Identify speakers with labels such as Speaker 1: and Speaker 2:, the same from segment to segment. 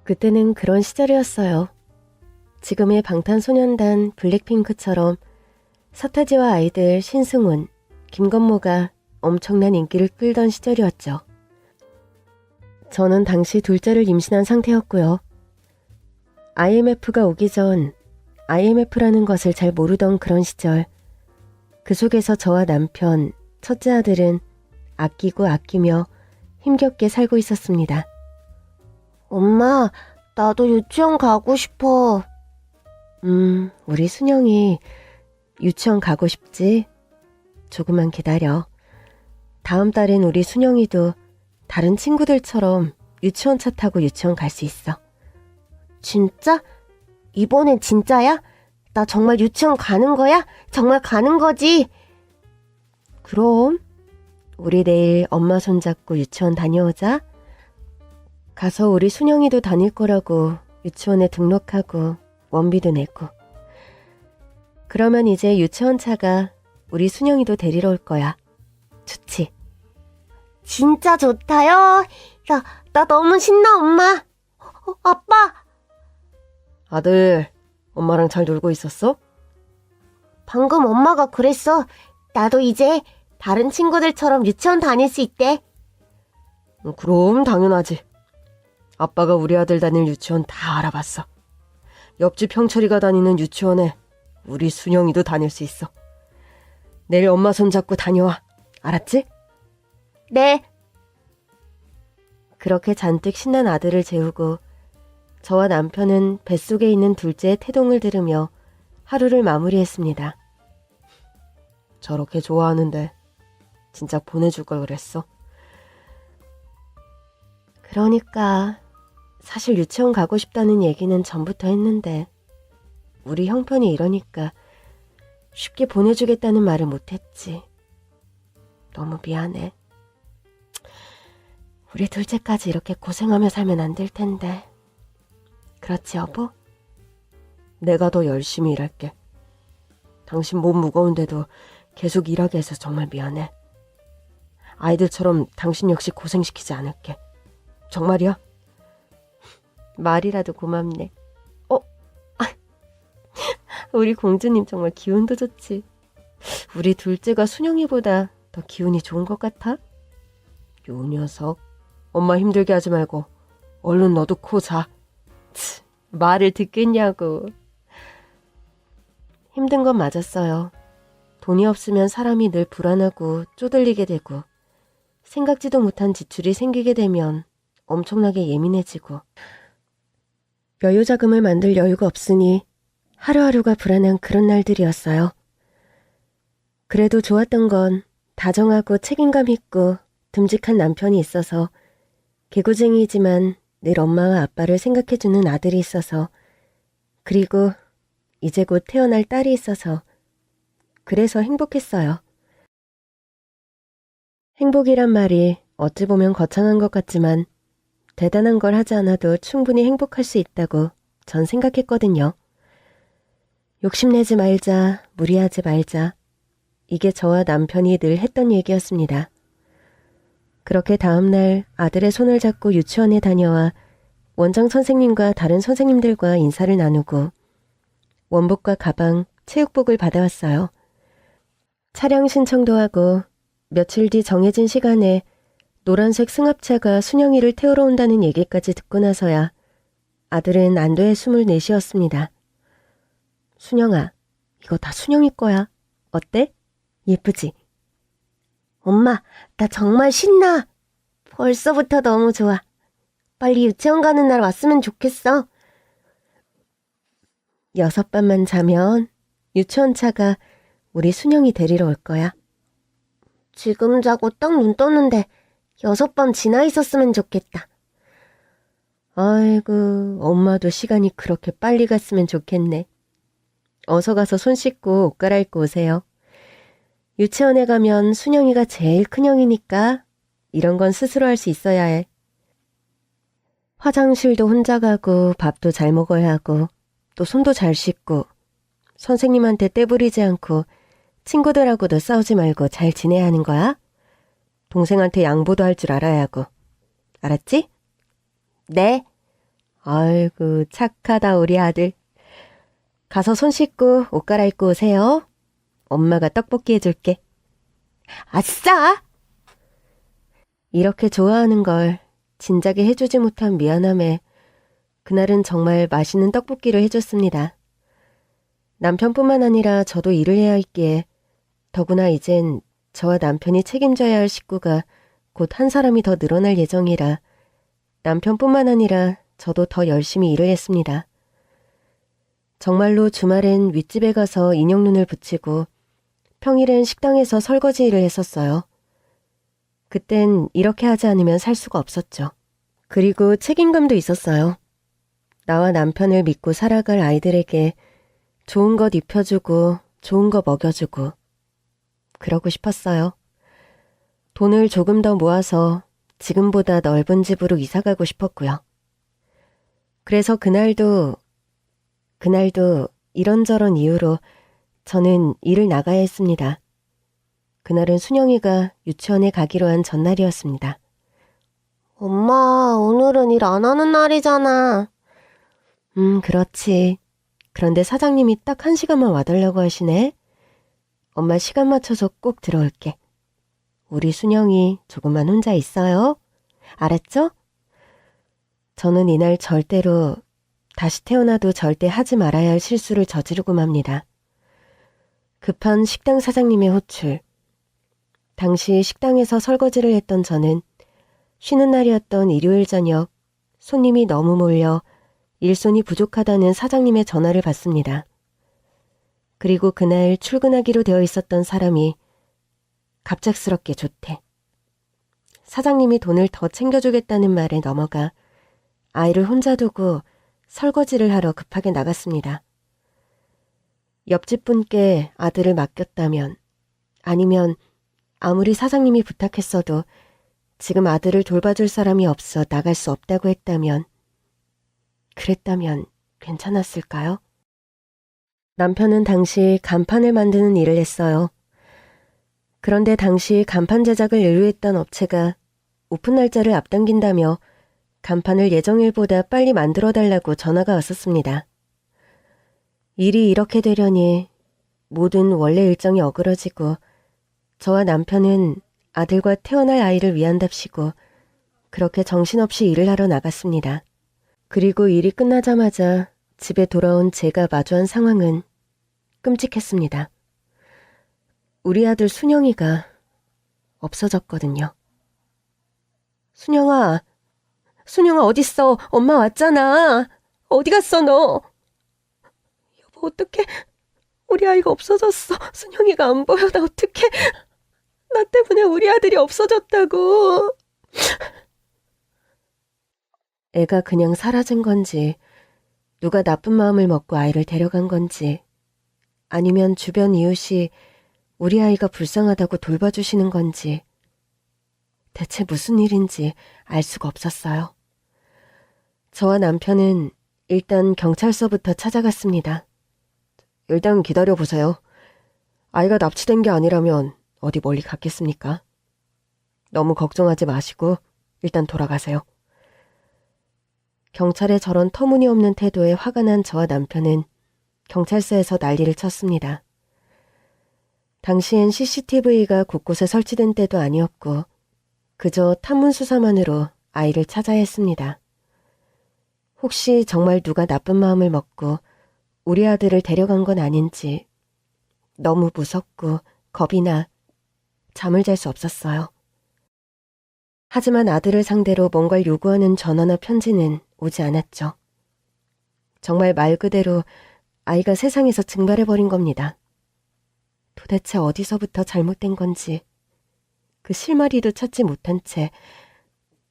Speaker 1: 그때는 그런 시절이었어요. 지금의 방탄소년단 블랙핑크처럼 서태지와 아이들 신승훈, 김건모가 엄청난 인기를 끌던 시절이었죠. 저는 당시 둘째를 임신한 상태였고요. IMF가 오기 전 IMF라는 것을 잘 모르던 그런 시절, 그 속에서 저와 남편, 첫째 아들은 아끼고 아끼며 힘겹게 살고 있었습니다.
Speaker 2: 엄마, 나도 유치원 가고 싶어.
Speaker 1: 우리 순영이 유치원 가고 싶지? 조금만 기다려. 다음 달엔 우리 순영이도 다른 친구들처럼 유치원 차 타고 유치원 갈 수 있어.
Speaker 2: 진짜? 이번엔 진짜야? 나 정말 유치원 가는 거야? 정말 가는 거지?
Speaker 1: 그럼 우리 내일 엄마 손잡고 유치원 다녀오자. 가서 우리 순영이도 다닐 거라고 유치원에 등록하고 원비도 내고. 그러면 이제 유치원 차가 우리 순영이도 데리러 올 거야. 좋지?
Speaker 2: 진짜 좋다요. 나 너무 신나, 엄마. 아빠.
Speaker 1: 아들, 엄마랑 잘 놀고 있었어?
Speaker 2: 방금 엄마가 그랬어. 나도 이제 다른 친구들처럼 유치원 다닐 수 있대.
Speaker 1: 그럼 당연하지. 아빠가 우리 아들 다닐 유치원 다 알아봤어. 옆집 형철이가 다니는 유치원에 우리 순영이도 다닐 수 있어. 내일 엄마 손잡고 다녀와. 알았지?
Speaker 2: 네.
Speaker 1: 그렇게 잔뜩 신난 아들을 재우고 저와 남편은 뱃속에 있는 둘째의 태동을 들으며 하루를 마무리했습니다. 저렇게 좋아하는데 진작 보내줄 걸 그랬어. 그러니까 사실 유치원 가고 싶다는 얘기는 전부터 했는데 우리 형편이 이러니까 쉽게 보내주겠다는 말을 못했지. 너무 미안해. 우리 둘째까지 이렇게 고생하며 살면 안 될 텐데. 그렇지, 여보? 내가 더 열심히 일할게. 당신 몸 무거운데도 계속 일하게 해서 정말 미안해. 아이들처럼 당신 역시 고생시키지 않을게. 정말이야? 말이라도 고맙네. 우리 공주님 정말 기운도 좋지. 우리 둘째가 순영이보다 더 기운이 좋은 것 같아? 요 녀석. 엄마 힘들게 하지 말고 얼른 너도 코 자. 말을 듣겠냐고. 힘든 건 맞았어요. 돈이 없으면 사람이 늘 불안하고 쪼들리게 되고 생각지도 못한 지출이 생기게 되면 엄청나게 예민해지고 여유자금을 만들 여유가 없으니 하루하루가 불안한 그런 날들이었어요. 그래도 좋았던 건 다정하고 책임감 있고 듬직한 남편이 있어서 개구쟁이이지만 늘 엄마와 아빠를 생각해주는 아들이 있어서 그리고 이제 곧 태어날 딸이 있어서 그래서 행복했어요. 행복이란 말이 어찌 보면 거창한 것 같지만 대단한 걸 하지 않아도 충분히 행복할 수 있다고 전 생각했거든요. 욕심내지 말자, 무리하지 말자. 이게 저와 남편이 늘 했던 얘기였습니다. 그렇게 다음날 아들의 손을 잡고 유치원에 다녀와 원장 선생님과 다른 선생님들과 인사를 나누고 원복과 가방, 체육복을 받아왔어요. 차량 신청도 하고 며칠 뒤 정해진 시간에 노란색 승합차가 순영이를 태우러 온다는 얘기까지 듣고 나서야 아들은 안도의 숨을 내쉬었습니다. 순영아, 이거 다 순영이 거야. 어때? 예쁘지?
Speaker 2: 엄마, 나 정말 신나. 벌써부터 너무 좋아. 빨리 유치원 가는 날 왔으면 좋겠어.
Speaker 1: 6밤만 자면 유치원 차가 우리 순영이 데리러 올 거야.
Speaker 2: 지금 자고 딱 눈 떴는데 6밤 지나 있었으면 좋겠다.
Speaker 1: 아이고, 엄마도 시간이 그렇게 빨리 갔으면 좋겠네. 어서 가서 손 씻고 옷 갈아입고 오세요. 유치원에 가면 순영이가 제일 큰형이니까 이런 건 스스로 할 수 있어야 해. 화장실도 혼자 가고 밥도 잘 먹어야 하고 또 손도 잘 씻고 선생님한테 떼부리지 않고 친구들하고도 싸우지 말고 잘 지내야 하는 거야. 동생한테 양보도 할 줄 알아야 하고. 알았지?
Speaker 2: 네.
Speaker 1: 아이고, 착하다, 우리 아들. 가서 손 씻고 옷 갈아입고 오세요. 엄마가 떡볶이 해줄게.
Speaker 2: 아싸!
Speaker 1: 이렇게 좋아하는 걸 진작에 해주지 못한 미안함에 그날은 정말 맛있는 떡볶이를 해줬습니다. 남편뿐만 아니라 저도 일을 해야 했기에 더구나 이젠 저와 남편이 책임져야 할 식구가 곧 한 사람이 더 늘어날 예정이라 남편뿐만 아니라 저도 더 열심히 일을 했습니다. 정말로 주말엔 윗집에 가서 인형눈을 붙이고 평일엔 식당에서 설거지 일을 했었어요. 그땐 이렇게 하지 않으면 살 수가 없었죠. 그리고 책임감도 있었어요. 나와 남편을 믿고 살아갈 아이들에게 좋은 것 입혀주고 좋은 거 먹여주고 그러고 싶었어요. 돈을 조금 더 모아서 지금보다 넓은 집으로 이사가고 싶었고요. 그래서 그날도 이런저런 이유로 저는 일을 나가야 했습니다. 그날은 순영이가 유치원에 가기로 한 전날이었습니다.
Speaker 2: 엄마, 오늘은 일 안 하는 날이잖아.
Speaker 1: 그렇지. 그런데 사장님이 딱 1시간만 와달라고 하시네. 엄마 시간 맞춰서 꼭 들어올게. 우리 순영이 조금만 혼자 있어요. 알았죠? 저는 이날 절대로 다시 태어나도 절대 하지 말아야 할 실수를 저지르고 맙니다. 급한 식당 사장님의 호출. 당시 식당에서 설거지를 했던 저는 쉬는 날이었던 일요일 저녁 손님이 너무 몰려 일손이 부족하다는 사장님의 전화를 받습니다. 그리고 그날 출근하기로 되어 있었던 사람이 갑작스럽게 조퇴. 사장님이 돈을 더 챙겨주겠다는 말에 넘어가 아이를 혼자 두고 설거지를 하러 급하게 나갔습니다. 옆집 분께 아들을 맡겼다면 아니면 아무리 사장님이 부탁했어도 지금 아들을 돌봐줄 사람이 없어 나갈 수 없다고 했다면 그랬다면 괜찮았을까요? 남편은 당시 간판을 만드는 일을 했어요. 그런데 당시 간판 제작을 의뢰했던 업체가 오픈 날짜를 앞당긴다며 간판을 예정일보다 빨리 만들어달라고 전화가 왔었습니다. 일이 이렇게 되려니 모든 원래 일정이 어그러지고 저와 남편은 아들과 태어날 아이를 위한답시고 그렇게 정신없이 일을 하러 나갔습니다. 그리고 일이 끝나자마자 집에 돌아온 제가 마주한 상황은 끔찍했습니다. 우리 아들 순영이가 없어졌거든요. 순영아 어딨어? 엄마 왔잖아. 어디 갔어 너? 여보 어떡해? 우리 아이가 없어졌어. 순영이가 안 보여. 나 어떡해? 나 때문에 우리 아들이 없어졌다고. 애가 그냥 사라진 건지 누가 나쁜 마음을 먹고 아이를 데려간 건지 아니면 주변 이웃이 우리 아이가 불쌍하다고 돌봐주시는 건지 대체 무슨 일인지 알 수가 없었어요. 저와 남편은 일단 경찰서부터 찾아갔습니다. 일단 기다려보세요. 아이가 납치된 게 아니라면 어디 멀리 갔겠습니까? 너무 걱정하지 마시고 일단 돌아가세요. 경찰의 저런 터무니없는 태도에 화가 난 저와 남편은 경찰서에서 난리를 쳤습니다. 당시엔 CCTV가 곳곳에 설치된 때도 아니었고 그저 탐문수사만으로 아이를 찾아야 했습니다. 혹시 정말 누가 나쁜 마음을 먹고 우리 아들을 데려간 건 아닌지 너무 무섭고 겁이 나 잠을 잘 수 없었어요. 하지만 아들을 상대로 뭔가를 요구하는 전화나 편지는 오지 않았죠. 정말 말 그대로 아이가 세상에서 증발해버린 겁니다. 도대체 어디서부터 잘못된 건지 그 실마리도 찾지 못한 채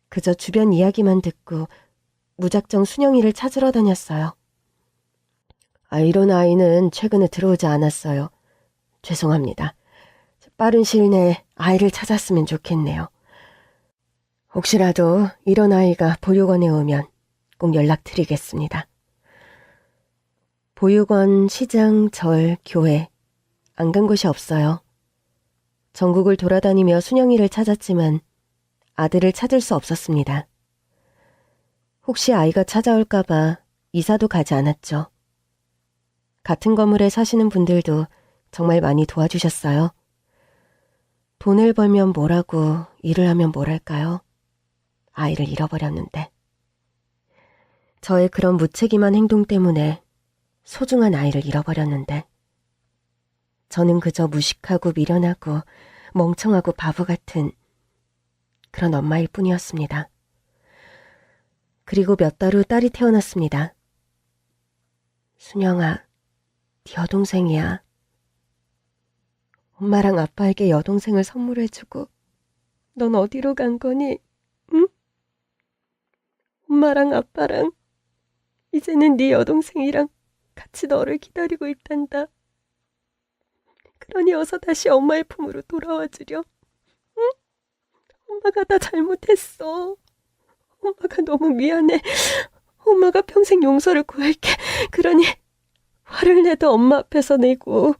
Speaker 1: 그저 주변 이야기만 듣고 무작정 순영이를 찾으러 다녔어요. 이런 아이는 최근에 들어오지 않았어요. 죄송합니다. 빠른 시일 내에 아이를 찾았으면 좋겠네요. 혹시라도 이런 아이가 보육원에 오면 꼭 연락드리겠습니다. 보육원, 시장, 절, 교회 안 간 곳이 없어요. 전국을 돌아다니며 순영이를 찾았지만 아들을 찾을 수 없었습니다. 혹시 아이가 찾아올까봐 이사도 가지 않았죠. 같은 건물에 사시는 분들도 정말 많이 도와주셨어요. 돈을 벌면 뭐라고, 일을 하면 뭐랄까요? 아이를 잃어버렸는데. 저의 그런 무책임한 행동 때문에 소중한 아이를 잃어버렸는데. 저는 그저 무식하고 미련하고 멍청하고 바보 같은 그런 엄마일 뿐이었습니다. 그리고 몇 달 후 딸이 태어났습니다. 순영아, 네 여동생이야. 엄마랑 아빠에게 여동생을 선물해주고 넌 어디로 간 거니? 응? 엄마랑 아빠랑 이제는 네 여동생이랑 같이 너를 기다리고 있단다. 그러니 어서 다시 엄마의 품으로 돌아와 주렴. 응? 엄마가 다 잘못했어. 엄마가 너무 미안해. 엄마가 평생 용서를 구할게. 그러니 화를 내도 엄마 앞에서 내고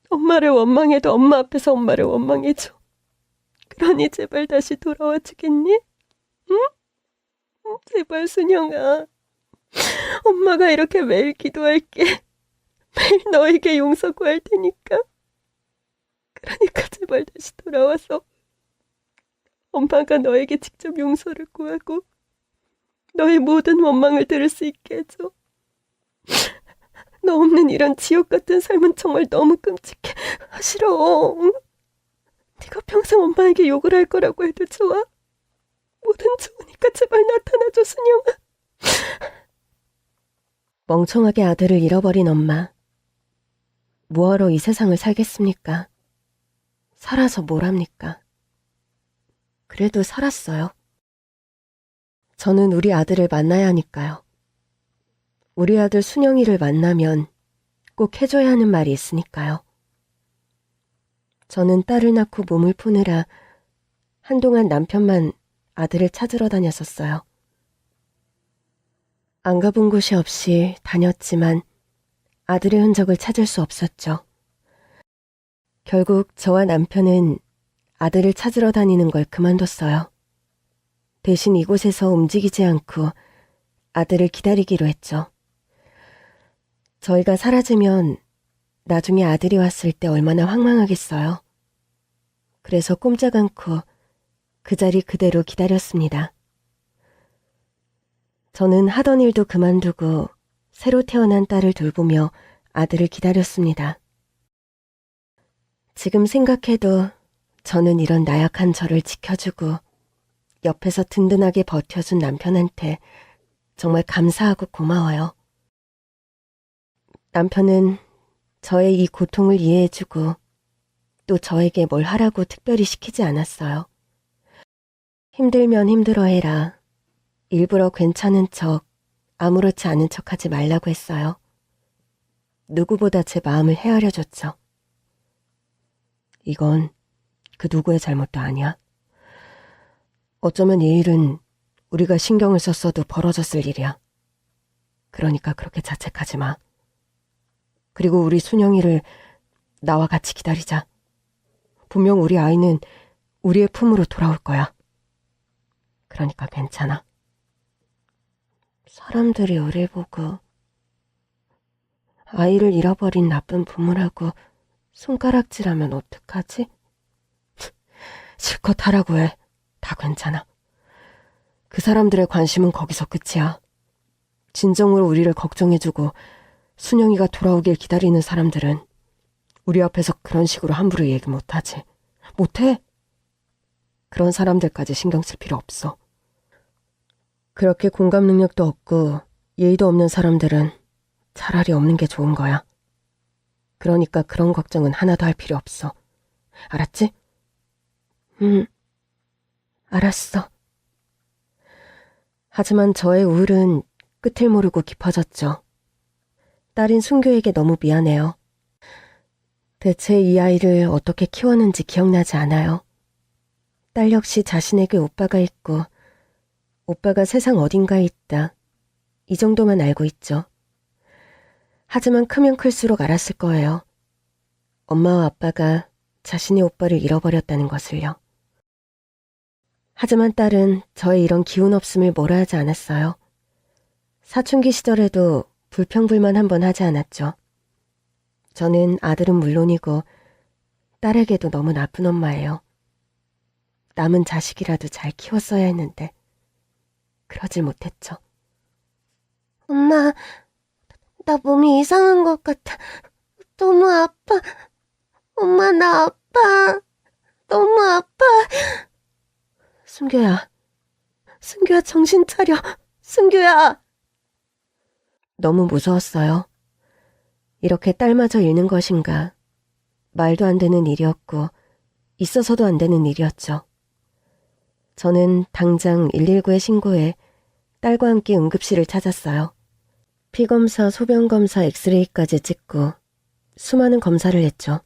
Speaker 1: 엄마를 원망해도 엄마 앞에서 엄마를 원망해줘. 그러니 제발 다시 돌아와 주겠니? 응? 제발 순영아. 엄마가 이렇게 매일 기도할게. 매일 너에게 용서 구할 테니까. 그러니까 제발 다시 돌아와서 엄마가 너에게 직접 용서를 구하고 너의 모든 원망을 들을 수 있게 해줘. 너 없는 이런 지옥 같은 삶은 정말 너무 끔찍해. 싫어. 응? 네가 평생 엄마에게 욕을 할 거라고 해도 좋아. 뭐든 좋으니까 제발 나타나줘, 순영아. 멍청하게 아들을 잃어버린 엄마. 뭐하러 이 세상을 살겠습니까? 살아서 뭘 합니까? 그래도 살았어요. 저는 우리 아들을 만나야 하니까요. 우리 아들 순영이를 만나면 꼭 해줘야 하는 말이 있으니까요. 저는 딸을 낳고 몸을 푸느라 한동안 남편만 아들을 찾으러 다녔었어요. 안 가본 곳이 없이 다녔지만 아들의 흔적을 찾을 수 없었죠. 결국 저와 남편은 아들을 찾으러 다니는 걸 그만뒀어요. 대신 이곳에서 움직이지 않고 아들을 기다리기로 했죠. 저희가 사라지면 나중에 아들이 왔을 때 얼마나 황망하겠어요. 그래서 꼼짝 않고 그 자리 그대로 기다렸습니다. 저는 하던 일도 그만두고 새로 태어난 딸을 돌보며 아들을 기다렸습니다. 지금 생각해도 저는 이런 나약한 저를 지켜주고 옆에서 든든하게 버텨준 남편한테 정말 감사하고 고마워요. 남편은 저의 이 고통을 이해해주고 또 저에게 뭘 하라고 특별히 시키지 않았어요. 힘들면 힘들어해라. 일부러 괜찮은 척, 아무렇지 않은 척하지 말라고 했어요. 누구보다 제 마음을 헤아려줬죠. 이건 그 누구의 잘못도 아니야. 어쩌면 이 일은 우리가 신경을 썼어도 벌어졌을 일이야. 그러니까 그렇게 자책하지 마. 그리고 우리 순영이를 나와 같이 기다리자. 분명 우리 아이는 우리의 품으로 돌아올 거야. 그러니까 괜찮아. 사람들이 우릴 보고 아이를 잃어버린 나쁜 부모라고 손가락질하면 어떡하지? 실컷 하라고 해. 다 괜찮아. 그 사람들의 관심은 거기서 끝이야. 진정으로 우리를 걱정해주고 순영이가 돌아오길 기다리는 사람들은 우리 앞에서 그런 식으로 함부로 얘기 못하지. 못해. 그런 사람들까지 신경 쓸 필요 없어. 그렇게 공감 능력도 없고 예의도 없는 사람들은 차라리 없는 게 좋은 거야. 그러니까 그런 걱정은 하나도 할 필요 없어. 알았지? 알았어. 하지만 저의 우울은 끝을 모르고 깊어졌죠. 딸인 순교에게 너무 미안해요. 대체 이 아이를 어떻게 키웠는지 기억나지 않아요. 딸 역시 자신에게 오빠가 있고 오빠가 세상 어딘가에 있다. 이 정도만 알고 있죠. 하지만 크면 클수록 알았을 거예요. 엄마와 아빠가 자신의 오빠를 잃어버렸다는 것을요. 하지만 딸은 저의 이런 기운 없음을 뭐라 하지 않았어요. 사춘기 시절에도 불평불만 한 번 하지 않았죠. 저는 아들은 물론이고 딸에게도 너무 나쁜 엄마예요. 남은 자식이라도 잘 키웠어야 했는데 그러질 못했죠.
Speaker 2: 엄마, 나 몸이 이상한 것 같아. 너무 아파. 엄마, 나 아파. 너무 아파.
Speaker 1: 승규야, 승규야 정신 차려. 승규야. 너무 무서웠어요. 이렇게 딸마저 잃는 것인가. 말도 안 되는 일이었고 있어서도 안 되는 일이었죠. 저는 당장 119에 신고해 딸과 함께 응급실을 찾았어요. 피검사, 소변검사, 엑스레이까지 찍고 수많은 검사를 했죠.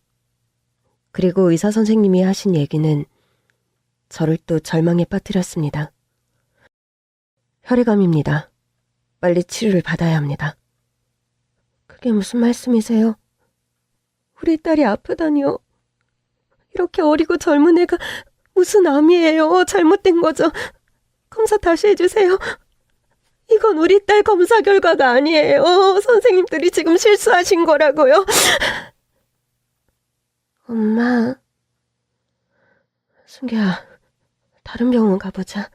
Speaker 1: 그리고 의사 선생님이 하신 얘기는 저를 또 절망에 빠뜨렸습니다. 혈액암입니다. 빨리 치료를 받아야 합니다. 그게 무슨 말씀이세요? 우리 딸이 아프다니요. 이렇게 어리고 젊은 애가 무슨 암이에요. 잘못된 거죠. 검사 다시 해주세요. 이건 우리 딸 검사 결과가 아니에요. 선생님들이 지금 실수하신 거라고요.
Speaker 2: 엄마,
Speaker 1: 승규야, 다른 병원 가보자.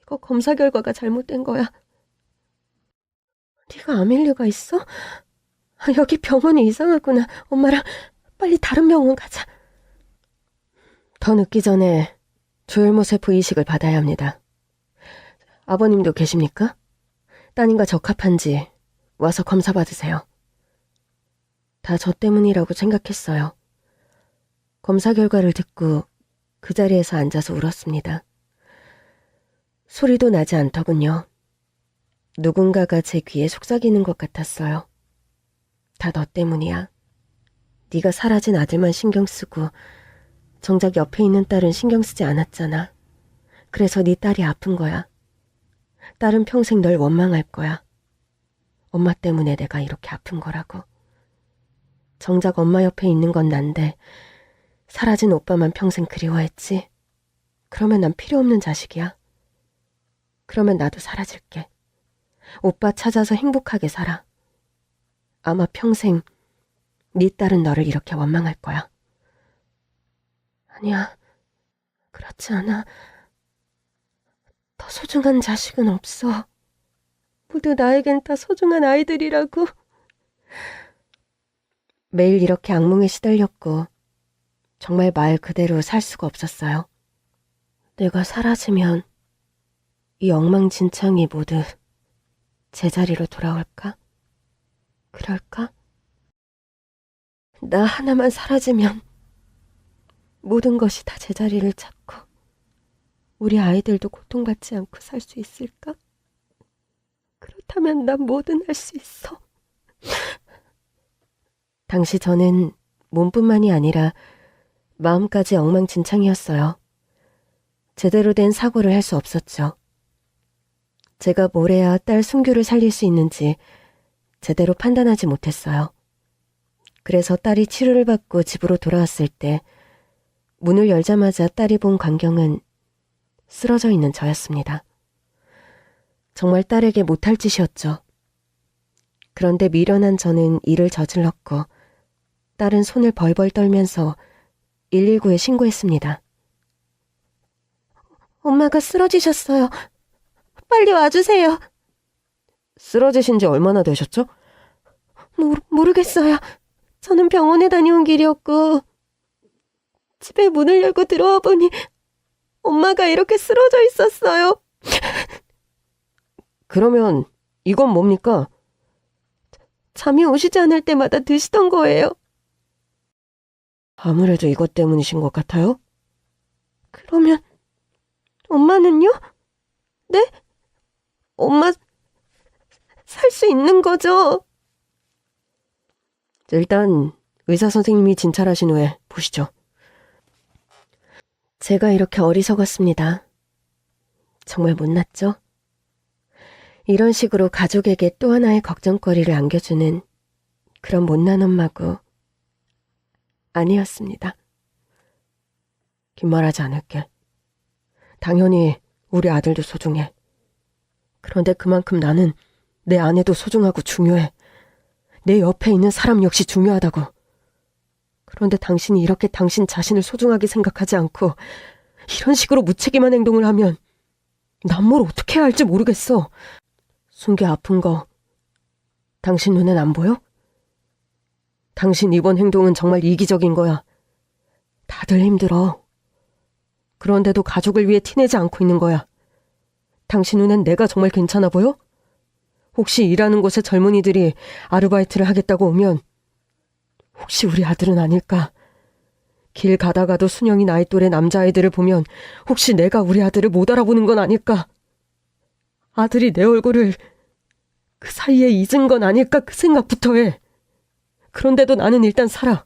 Speaker 1: 이거 검사 결과가 잘못된 거야. 네가 암일 리가 있어? 여기 병원이 이상하구나. 엄마랑 빨리 다른 병원 가자. 더 늦기 전에 조혈모세포 이식을 받아야 합니다. 아버님도 계십니까? 따님과 적합한지 와서 검사 받으세요. 다 저 때문이라고 생각했어요. 검사 결과를 듣고 그 자리에서 앉아서 울었습니다. 소리도 나지 않더군요. 누군가가 제 귀에 속삭이는 것 같았어요. 다 너 때문이야. 네가 사라진 아들만 신경 쓰고 정작 옆에 있는 딸은 신경 쓰지 않았잖아. 그래서 네 딸이 아픈 거야. 딸은 평생 널 원망할 거야. 엄마 때문에 내가 이렇게 아픈 거라고. 정작 엄마 옆에 있는 건 난데 사라진 오빠만 평생 그리워했지. 그러면 난 필요 없는 자식이야. 그러면 나도 사라질게. 오빠 찾아서 행복하게 살아. 아마 평생 네 딸은 너를 이렇게 원망할 거야. 아니야, 그렇지 않아. 더 소중한 자식은 없어. 모두 나에겐 다 소중한 아이들이라고. 매일 이렇게 악몽에 시달렸고 정말 말 그대로 살 수가 없었어요. 내가 사라지면 이 엉망진창이 모두 제자리로 돌아올까? 그럴까? 나 하나만 사라지면 모든 것이 다 제자리를 잡고 우리 아이들도 고통받지 않고 살 수 있을까? 그렇다면 난 뭐든 할 수 있어. 당시 저는 몸뿐만이 아니라 마음까지 엉망진창이었어요. 제대로 된 사고를 할 수 없었죠. 제가 뭘 해야 딸 순규를 살릴 수 있는지 제대로 판단하지 못했어요. 그래서 딸이 치료를 받고 집으로 돌아왔을 때 문을 열자마자 딸이 본 광경은 쓰러져 있는 저였습니다. 정말 딸에게 못할 짓이었죠. 그런데 미련한 저는 일을 저질렀고 딸은 손을 벌벌 떨면서 119에 신고했습니다.
Speaker 2: 엄마가 쓰러지셨어요. 빨리 와주세요.
Speaker 1: 쓰러지신 지 얼마나 되셨죠?
Speaker 2: 모르겠어요. 저는 병원에 다녀온 길이었고 집에 문을 열고 들어와 보니 엄마가 이렇게 쓰러져 있었어요.
Speaker 1: 그러면 이건 뭡니까?
Speaker 2: 잠이 오시지 않을 때마다 드시던 거예요.
Speaker 1: 아무래도 이것 때문이신 것 같아요.
Speaker 2: 그러면 엄마는요? 네? 엄마 살 수 있는 거죠?
Speaker 1: 일단 의사 선생님이 진찰하신 후에 보시죠. 제가 이렇게 어리석었습니다. 정말 못났죠? 이런 식으로 가족에게 또 하나의 걱정거리를 안겨주는 그런 못난 엄마고 아니었습니다. 긴 말하지 않을게. 당연히 우리 아들도 소중해. 그런데 그만큼 나는 내 아내도 소중하고 중요해. 내 옆에 있는 사람 역시 중요하다고. 그런데 당신이 이렇게 당신 자신을 소중하게 생각하지 않고 이런 식으로 무책임한 행동을 하면 난 뭘 어떻게 해야 할지 모르겠어. 순규 아픈 거 당신 눈엔 안 보여? 당신 이번 행동은 정말 이기적인 거야. 다들 힘들어. 그런데도 가족을 위해 티내지 않고 있는 거야. 당신 눈엔 내가 정말 괜찮아 보여? 혹시 일하는 곳에 젊은이들이 아르바이트를 하겠다고 오면 혹시 우리 아들은 아닐까? 길 가다가도 순영이 나이 또래 남자아이들을 보면 혹시 내가 우리 아들을 못 알아보는 건 아닐까? 아들이 내 얼굴을 그 사이에 잊은 건 아닐까 그 생각부터 해. 그런데도 나는 일단 살아.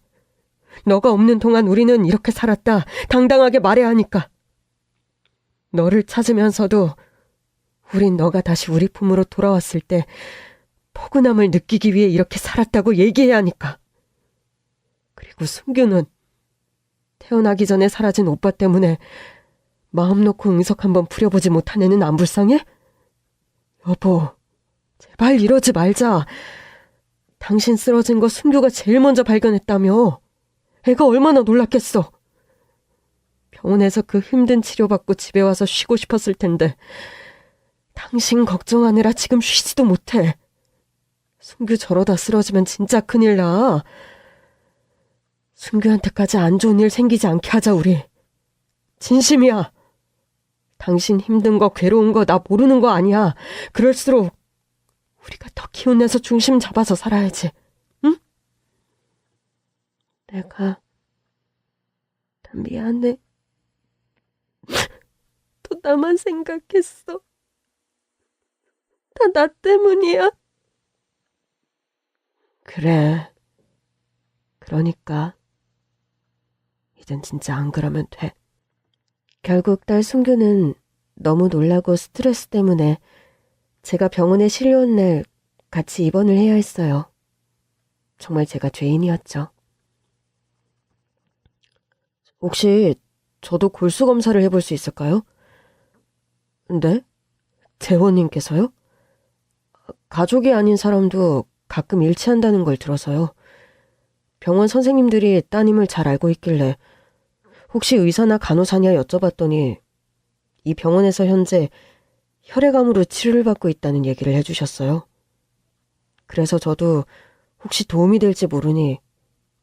Speaker 1: 너가 없는 동안 우리는 이렇게 살았다. 당당하게 말해야 하니까. 너를 찾으면서도 우린 너가 다시 우리 품으로 돌아왔을 때 포근함을 느끼기 위해 이렇게 살았다고 얘기해야 하니까. 그리고 순규는 태어나기 전에 사라진 오빠 때문에 마음 놓고 응석 한번 부려보지 못한 애는 안 불쌍해? 여보, 제발 이러지 말자. 당신 쓰러진 거 순규가 제일 먼저 발견했다며. 애가 얼마나 놀랐겠어. 병원에서 그 힘든 치료받고 집에 와서 쉬고 싶었을 텐데 당신 걱정하느라 지금 쉬지도 못해. 순규 저러다 쓰러지면 진짜 큰일 나. 순규한테까지 안 좋은 일 생기지 않게 하자 우리. 진심이야. 당신 힘든 거 괴로운 거 나 모르는 거 아니야. 그럴수록 우리가 더 기운내서 중심 잡아서 살아야지. 응? 내가 다 미안해. 또 나만 생각했어. 다 나 때문이야. 그래. 그러니까 이젠 진짜 안 그러면 돼. 결국 딸 순규는 너무 놀라고 스트레스 때문에 제가 병원에 실려온 날 같이 입원을 해야 했어요. 정말 제가 죄인이었죠. 혹시 저도 골수 검사를 해볼 수 있을까요? 네? 재원님께서요? 가족이 아닌 사람도 가끔 일치한다는 걸 들어서요. 병원 선생님들이 따님을 잘 알고 있길래 혹시 의사나 간호사냐 여쭤봤더니 이 병원에서 현재 혈액암으로 치료를 받고 있다는 얘기를 해주셨어요. 그래서 저도 혹시 도움이 될지 모르니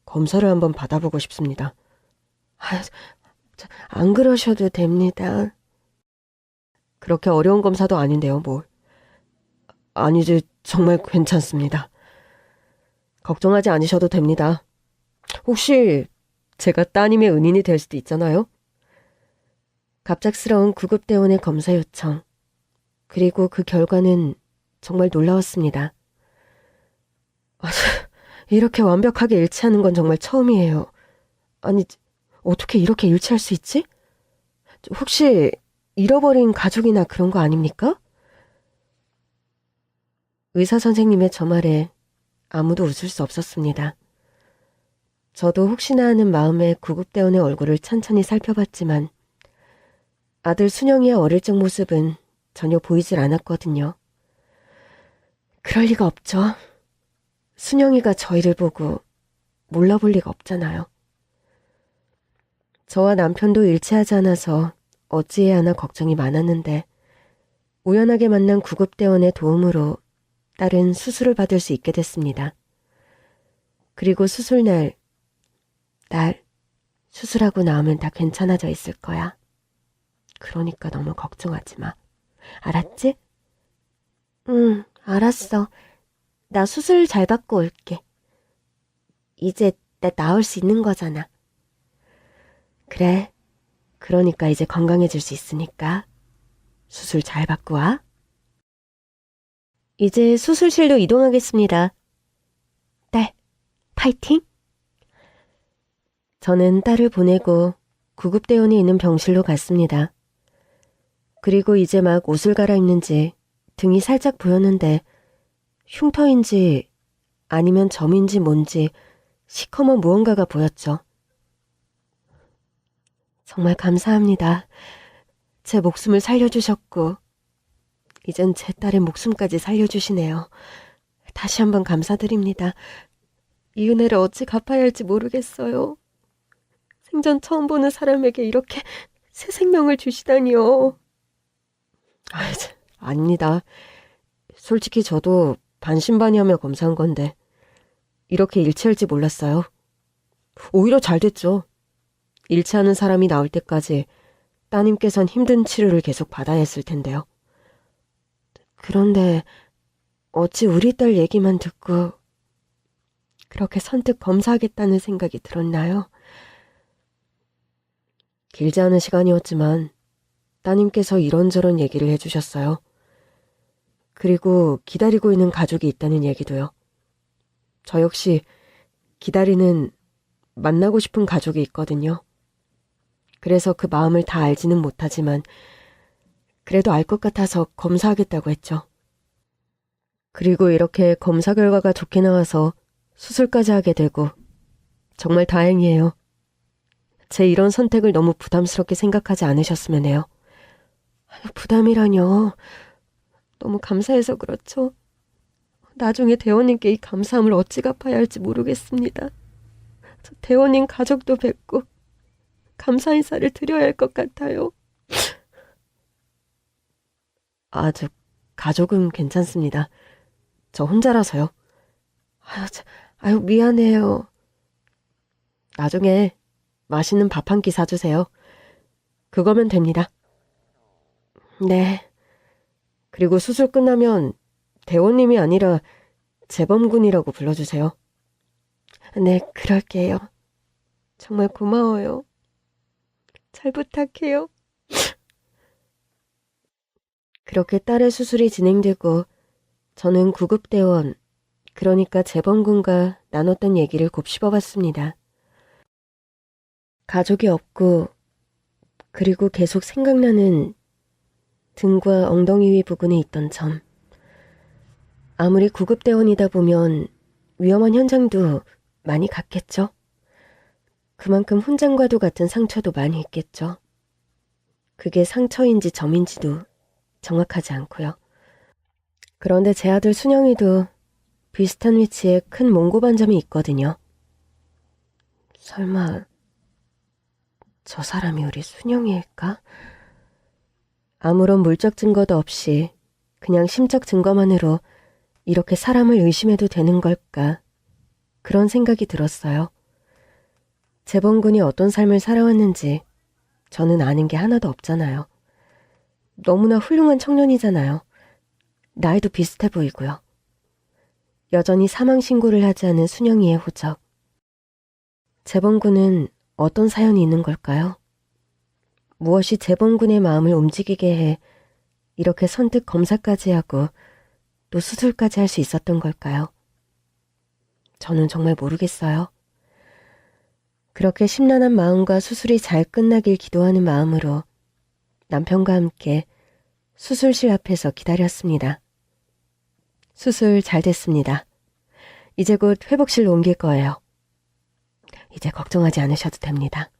Speaker 1: 검사를 한번 받아보고 싶습니다. 안 그러셔도 됩니다. 그렇게 어려운 검사도 아닌데요, 뭘. 아니지, 정말 괜찮습니다. 걱정하지 않으셔도 됩니다. 혹시 제가 따님의 은인이 될 수도 있잖아요? 갑작스러운 구급대원의 검사 요청. 그리고 그 결과는 정말 놀라웠습니다. 이렇게 완벽하게 일치하는 건 정말 처음이에요. 아니, 어떻게 이렇게 일치할 수 있지? 혹시 잃어버린 가족이나 그런 거 아닙니까? 의사 선생님의 저 말에 아무도 웃을 수 없었습니다. 저도 혹시나 하는 마음에 구급대원의 얼굴을 천천히 살펴봤지만 아들 순영이의 어릴 적 모습은 전혀 보이질 않았거든요. 그럴 리가 없죠. 순영이가 저희를 보고 몰라볼 리가 없잖아요. 저와 남편도 일치하지 않아서 어찌해야 하나 걱정이 많았는데 우연하게 만난 구급대원의 도움으로 딸은 수술을 받을 수 있게 됐습니다. 그리고 수술날, 딸, 수술하고 나오면 다 괜찮아져 있을 거야. 그러니까 너무 걱정하지 마. 알았지? 응, 알았어. 나 수술 잘 받고 올게. 이제 나 나올 수 있는 거잖아. 그래. 그러니까 이제 건강해질 수 있으니까 수술 잘 받고 와. 이제 수술실로 이동하겠습니다. 딸, 파이팅! 저는 딸을 보내고 구급대원이 있는 병실로 갔습니다. 그리고 이제 막 옷을 갈아입는지 등이 살짝 보였는데 흉터인지 아니면 점인지 뭔지 시커먼 무언가가 보였죠. 정말 감사합니다. 제 목숨을 살려주셨고 이젠 제 딸의 목숨까지 살려주시네요. 다시 한번 감사드립니다. 이 은혜를 어찌 갚아야 할지 모르겠어요. 생전 처음 보는 사람에게 이렇게 새 생명을 주시다니요. 아닙니다. 솔직히 저도 반신반의하며 검사한 건데 이렇게 일치할지 몰랐어요. 오히려 잘 됐죠. 일치하는 사람이 나올 때까지 따님께선 힘든 치료를 계속 받아야 했을 텐데요. 그런데 어찌 우리 딸 얘기만 듣고 그렇게 선뜻 검사하겠다는 생각이 들었나요? 길지 않은 시간이었지만 따님께서 이런저런 얘기를 해주셨어요. 그리고 기다리고 있는 가족이 있다는 얘기도요. 저 역시 기다리는 만나고 싶은 가족이 있거든요. 그래서 그 마음을 다 알지는 못하지만 그래도 알 것 같아서 검사하겠다고 했죠. 그리고 이렇게 검사 결과가 좋게 나와서 수술까지 하게 되고 정말 다행이에요. 제 이런 선택을 너무 부담스럽게 생각하지 않으셨으면 해요. 부담이라뇨. 너무 감사해서 그렇죠. 나중에 대원님께 이 감사함을 어찌 갚아야 할지 모르겠습니다. 저 대원님 가족도 뵙고 감사 인사를 드려야 할 것 같아요. 저 가족은 괜찮습니다. 저 혼자라서요. 미안해요. 나중에 맛있는 밥 한 끼 사주세요. 그거면 됩니다. 네. 그리고 수술 끝나면 대원님이 아니라 재범군이라고 불러주세요. 네, 그럴게요. 정말 고마워요. 잘 부탁해요. 그렇게 딸의 수술이 진행되고 저는 구급대원, 그러니까 재범군과 나눴던 얘기를 곱씹어봤습니다. 가족이 없고 그리고 계속 생각나는 등과 엉덩이 위 부분에 있던 점. 아무리 구급대원이다 보면 위험한 현장도 많이 갔겠죠. 그만큼 훈장과도 같은 상처도 많이 있겠죠. 그게 상처인지 점인지도 정확하지 않고요. 그런데 제 아들 순영이도 비슷한 위치에 큰 몽고반점이 있거든요. 설마 저 사람이 우리 순영이일까? 아무런 물적 증거도 없이 그냥 심적 증거만으로 이렇게 사람을 의심해도 되는 걸까? 그런 생각이 들었어요. 재범군이 어떤 삶을 살아왔는지 저는 아는 게 하나도 없잖아요. 너무나 훌륭한 청년이잖아요. 나이도 비슷해 보이고요. 여전히 사망신고를 하지 않은 순영이의 호적. 재범군은 어떤 사연이 있는 걸까요? 무엇이 재범군의 마음을 움직이게 해 이렇게 선뜻 검사까지 하고 또 수술까지 할 수 있었던 걸까요? 저는 정말 모르겠어요. 그렇게 심란한 마음과 수술이 잘 끝나길 기도하는 마음으로 남편과 함께 수술실 앞에서 기다렸습니다. 수술 잘 됐습니다. 이제 곧 회복실로 옮길 거예요. 이제 걱정하지 않으셔도 됩니다.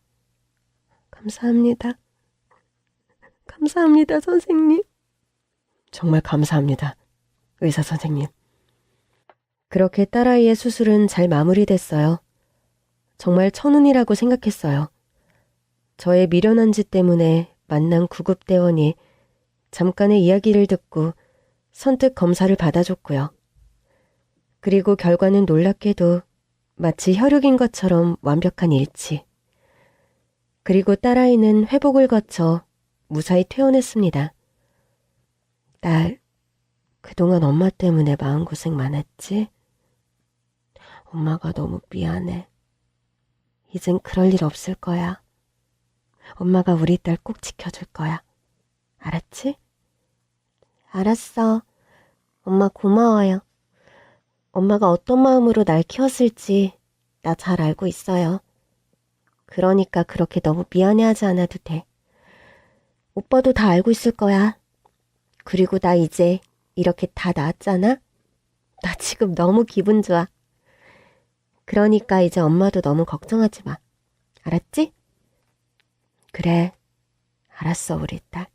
Speaker 1: 감사합니다. 감사합니다, 선생님. 정말 감사합니다, 의사 선생님. 그렇게 딸아이의 수술은 잘 마무리됐어요. 정말 천운이라고 생각했어요. 저의 미련한 짓 때문에 만난 구급대원이 잠깐의 이야기를 듣고 선뜻 검사를 받아줬고요. 그리고 결과는 놀랍게도 마치 혈육인 것처럼 완벽한 일치. 그리고 딸아이는 회복을 거쳐 무사히 퇴원했습니다. 딸, 그동안 엄마 때문에 마음고생 많았지? 엄마가 너무 미안해. 이젠 그럴 일 없을 거야. 엄마가 우리 딸 꼭 지켜줄 거야. 알았지?
Speaker 2: 알았어. 엄마 고마워요. 엄마가 어떤 마음으로 날 키웠을지 나 잘 알고 있어요. 그러니까 그렇게 너무 미안해하지 않아도 돼. 오빠도 다 알고 있을 거야. 그리고 나 이제 이렇게 다 나았잖아? 나 지금 너무 기분 좋아. 그러니까 이제 엄마도 너무 걱정하지 마. 알았지?
Speaker 1: 그래, 알았어, 우리 딸.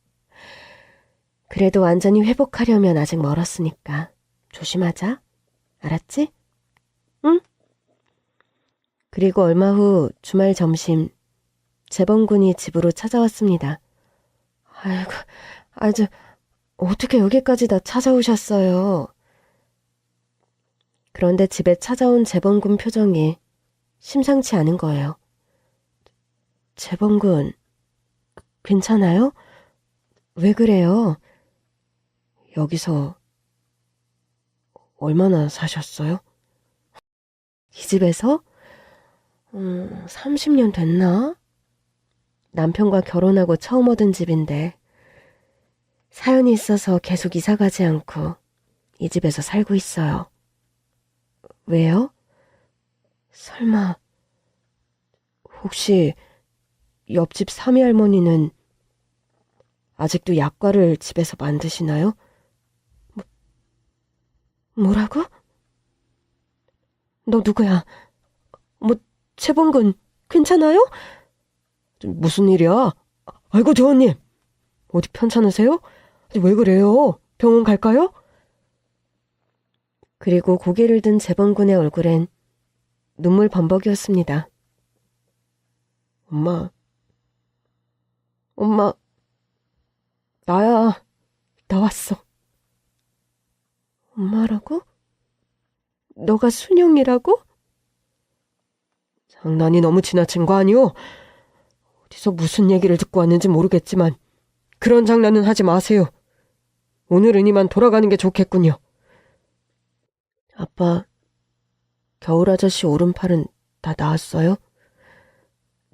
Speaker 2: 그래도 완전히 회복하려면 아직 멀었으니까 조심하자. 알았지? 응? 그리고 얼마 후 주말 점심 재범군이 집으로 찾아왔습니다. 아이고, 아주 어떻게 여기까지 다 찾아오셨어요? 그런데 집에 찾아온 재범군 표정이 심상치 않은 거예요. 재범군, 괜찮아요? 왜 그래요? 여기서 얼마나 사셨어요? 이 집에서? 30년 됐나? 남편과 결혼하고 처음 얻은 집인데 사연이 있어서 계속 이사 가지 않고 이 집에서 살고 있어요. 왜요? 설마 혹시 옆집 삼이 할머니는 아직도 약과를 집에서 만드시나요? 뭐라고? 너 누구야? 재범군, 괜찮아요? 무슨 일이야? 아이고, 대원님. 어디 편찮으세요? 왜 그래요? 병원 갈까요? 그리고 고개를 든 재범군의 얼굴엔 눈물 범벅이었습니다. 엄마, 나야. 나왔어. 엄마라고? 너가 순영이라고? 장난이 너무 지나친 거 아니오? 어디서 무슨 얘기를 듣고 왔는지 모르겠지만 그런 장난은 하지 마세요. 오늘은 이만 돌아가는 게 좋겠군요. 아빠, 겨울 아저씨 오른팔은 다 나았어요?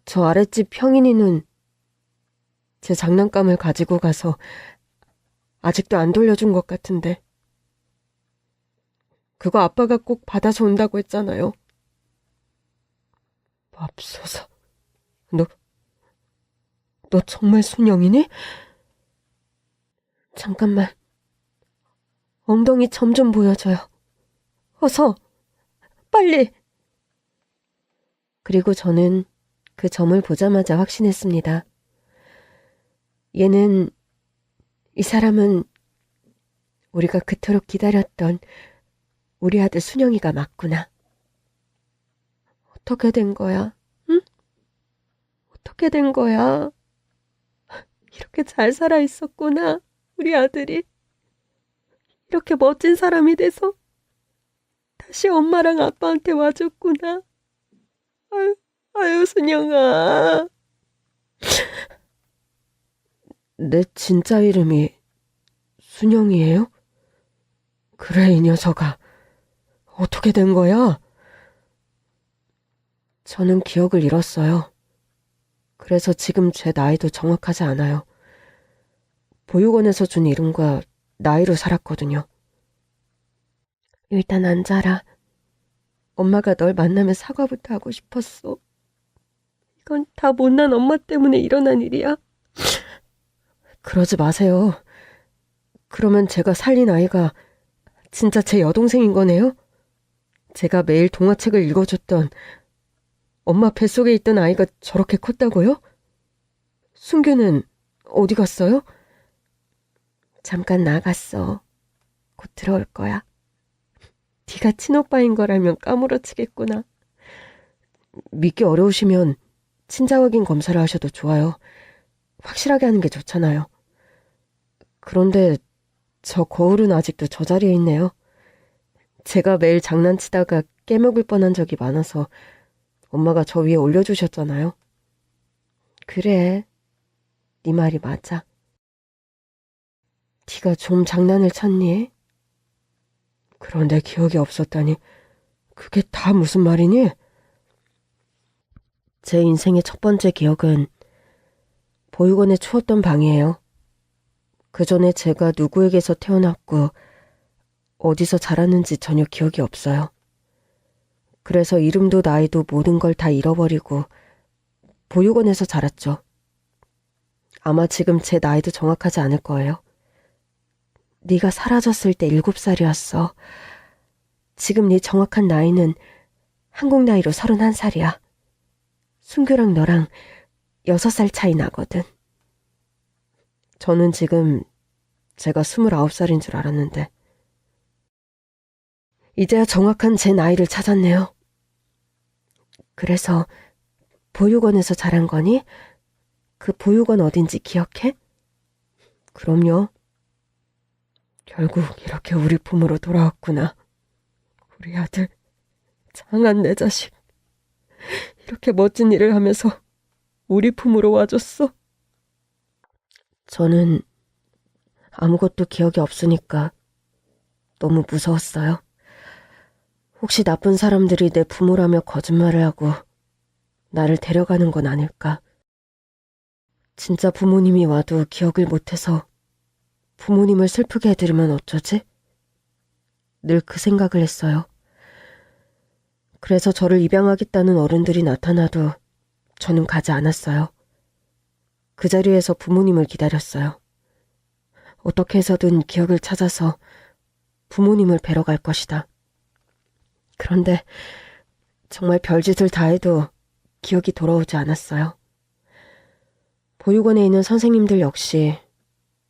Speaker 2: 저 아랫집 평인이는 제 장난감을 가지고 가서 아직도 안 돌려준 것 같은데. 그거 아빠가 꼭 받아서 온다고 했잖아요. 맙소사. 너 정말 순영이니? 잠깐만. 엉덩이 점 좀 보여줘요. 어서, 빨리. 그리고 저는 그 점을 보자마자 확신했습니다. 이 사람은 우리가 그토록 기다렸던 우리 아들 순영이가 맞구나. 어떻게 된 거야? 응? 어떻게 된 거야? 이렇게 잘 살아 있었구나, 우리 아들이. 이렇게 멋진 사람이 돼서 다시 엄마랑 아빠한테 와줬구나. 아유, 순영아. 내 진짜 이름이 순영이에요? 그래, 이 녀석아. 어떻게 된 거야? 저는 기억을 잃었어요. 그래서 지금 제 나이도 정확하지 않아요. 보육원에서 준 이름과 나이로 살았거든요. 일단 앉아라. 엄마가 널 만나면 사과부터 하고 싶었어. 이건 다 못난 엄마 때문에 일어난 일이야. 그러지 마세요. 그러면 제가 살린 아이가 진짜 제 여동생인 거네요? 제가 매일 동화책을 읽어줬던 엄마 뱃속에 있던 아이가 저렇게 컸다고요? 순규는 어디 갔어요? 잠깐 나갔어. 곧 들어올 거야. 네가 친오빠인 거라면 까무러치겠구나. 믿기 어려우시면 친자 확인 검사를 하셔도 좋아요. 확실하게 하는 게 좋잖아요. 그런데 저 거울은 아직도 저 자리에 있네요. 제가 매일 장난치다가 깨먹을 뻔한 적이 많아서 엄마가 저 위에 올려주셨잖아요. 그래, 네 말이 맞아. 네가 좀 장난을 쳤니? 그런데 기억이 없었다니 그게 다 무슨 말이니? 제 인생의 첫 번째 기억은 보육원에 추웠던 방이에요. 그 전에 제가 누구에게서 태어났고 어디서 자랐는지 전혀 기억이 없어요. 그래서 이름도 나이도 모든 걸 다 잃어버리고 보육원에서 자랐죠. 아마 지금 제 나이도 정확하지 않을 거예요. 네가 사라졌을 때 7살이었어. 지금 네 정확한 나이는 한국 나이로 31살이야. 순규랑 너랑 6살 차이 나거든. 저는 지금
Speaker 1: 제가 29살인 줄 알았는데 이제야 정확한 제 나이를 찾았네요. 그래서 보육원에서 자란 거니? 그 보육원 어딘지 기억해? 그럼요. 결국 이렇게 우리 품으로 돌아왔구나. 우리 아들, 장한 내 자식. 이렇게 멋진 일을 하면서 우리 품으로 와줬어. 저는 아무것도 기억이 없으니까 너무 무서웠어요. 혹시 나쁜 사람들이 내 부모라며 거짓말을 하고 나를 데려가는 건 아닐까. 진짜 부모님이 와도 기억을 못해서 부모님을 슬프게 해드리면 어쩌지? 늘 그 생각을 했어요. 그래서 저를 입양하겠다는 어른들이 나타나도 저는 가지 않았어요. 그 자리에서 부모님을 기다렸어요. 어떻게 해서든 기억을 찾아서 부모님을 뵈러 갈 것이다. 그런데 정말 별짓을 다 해도 기억이 돌아오지 않았어요. 보육원에 있는 선생님들 역시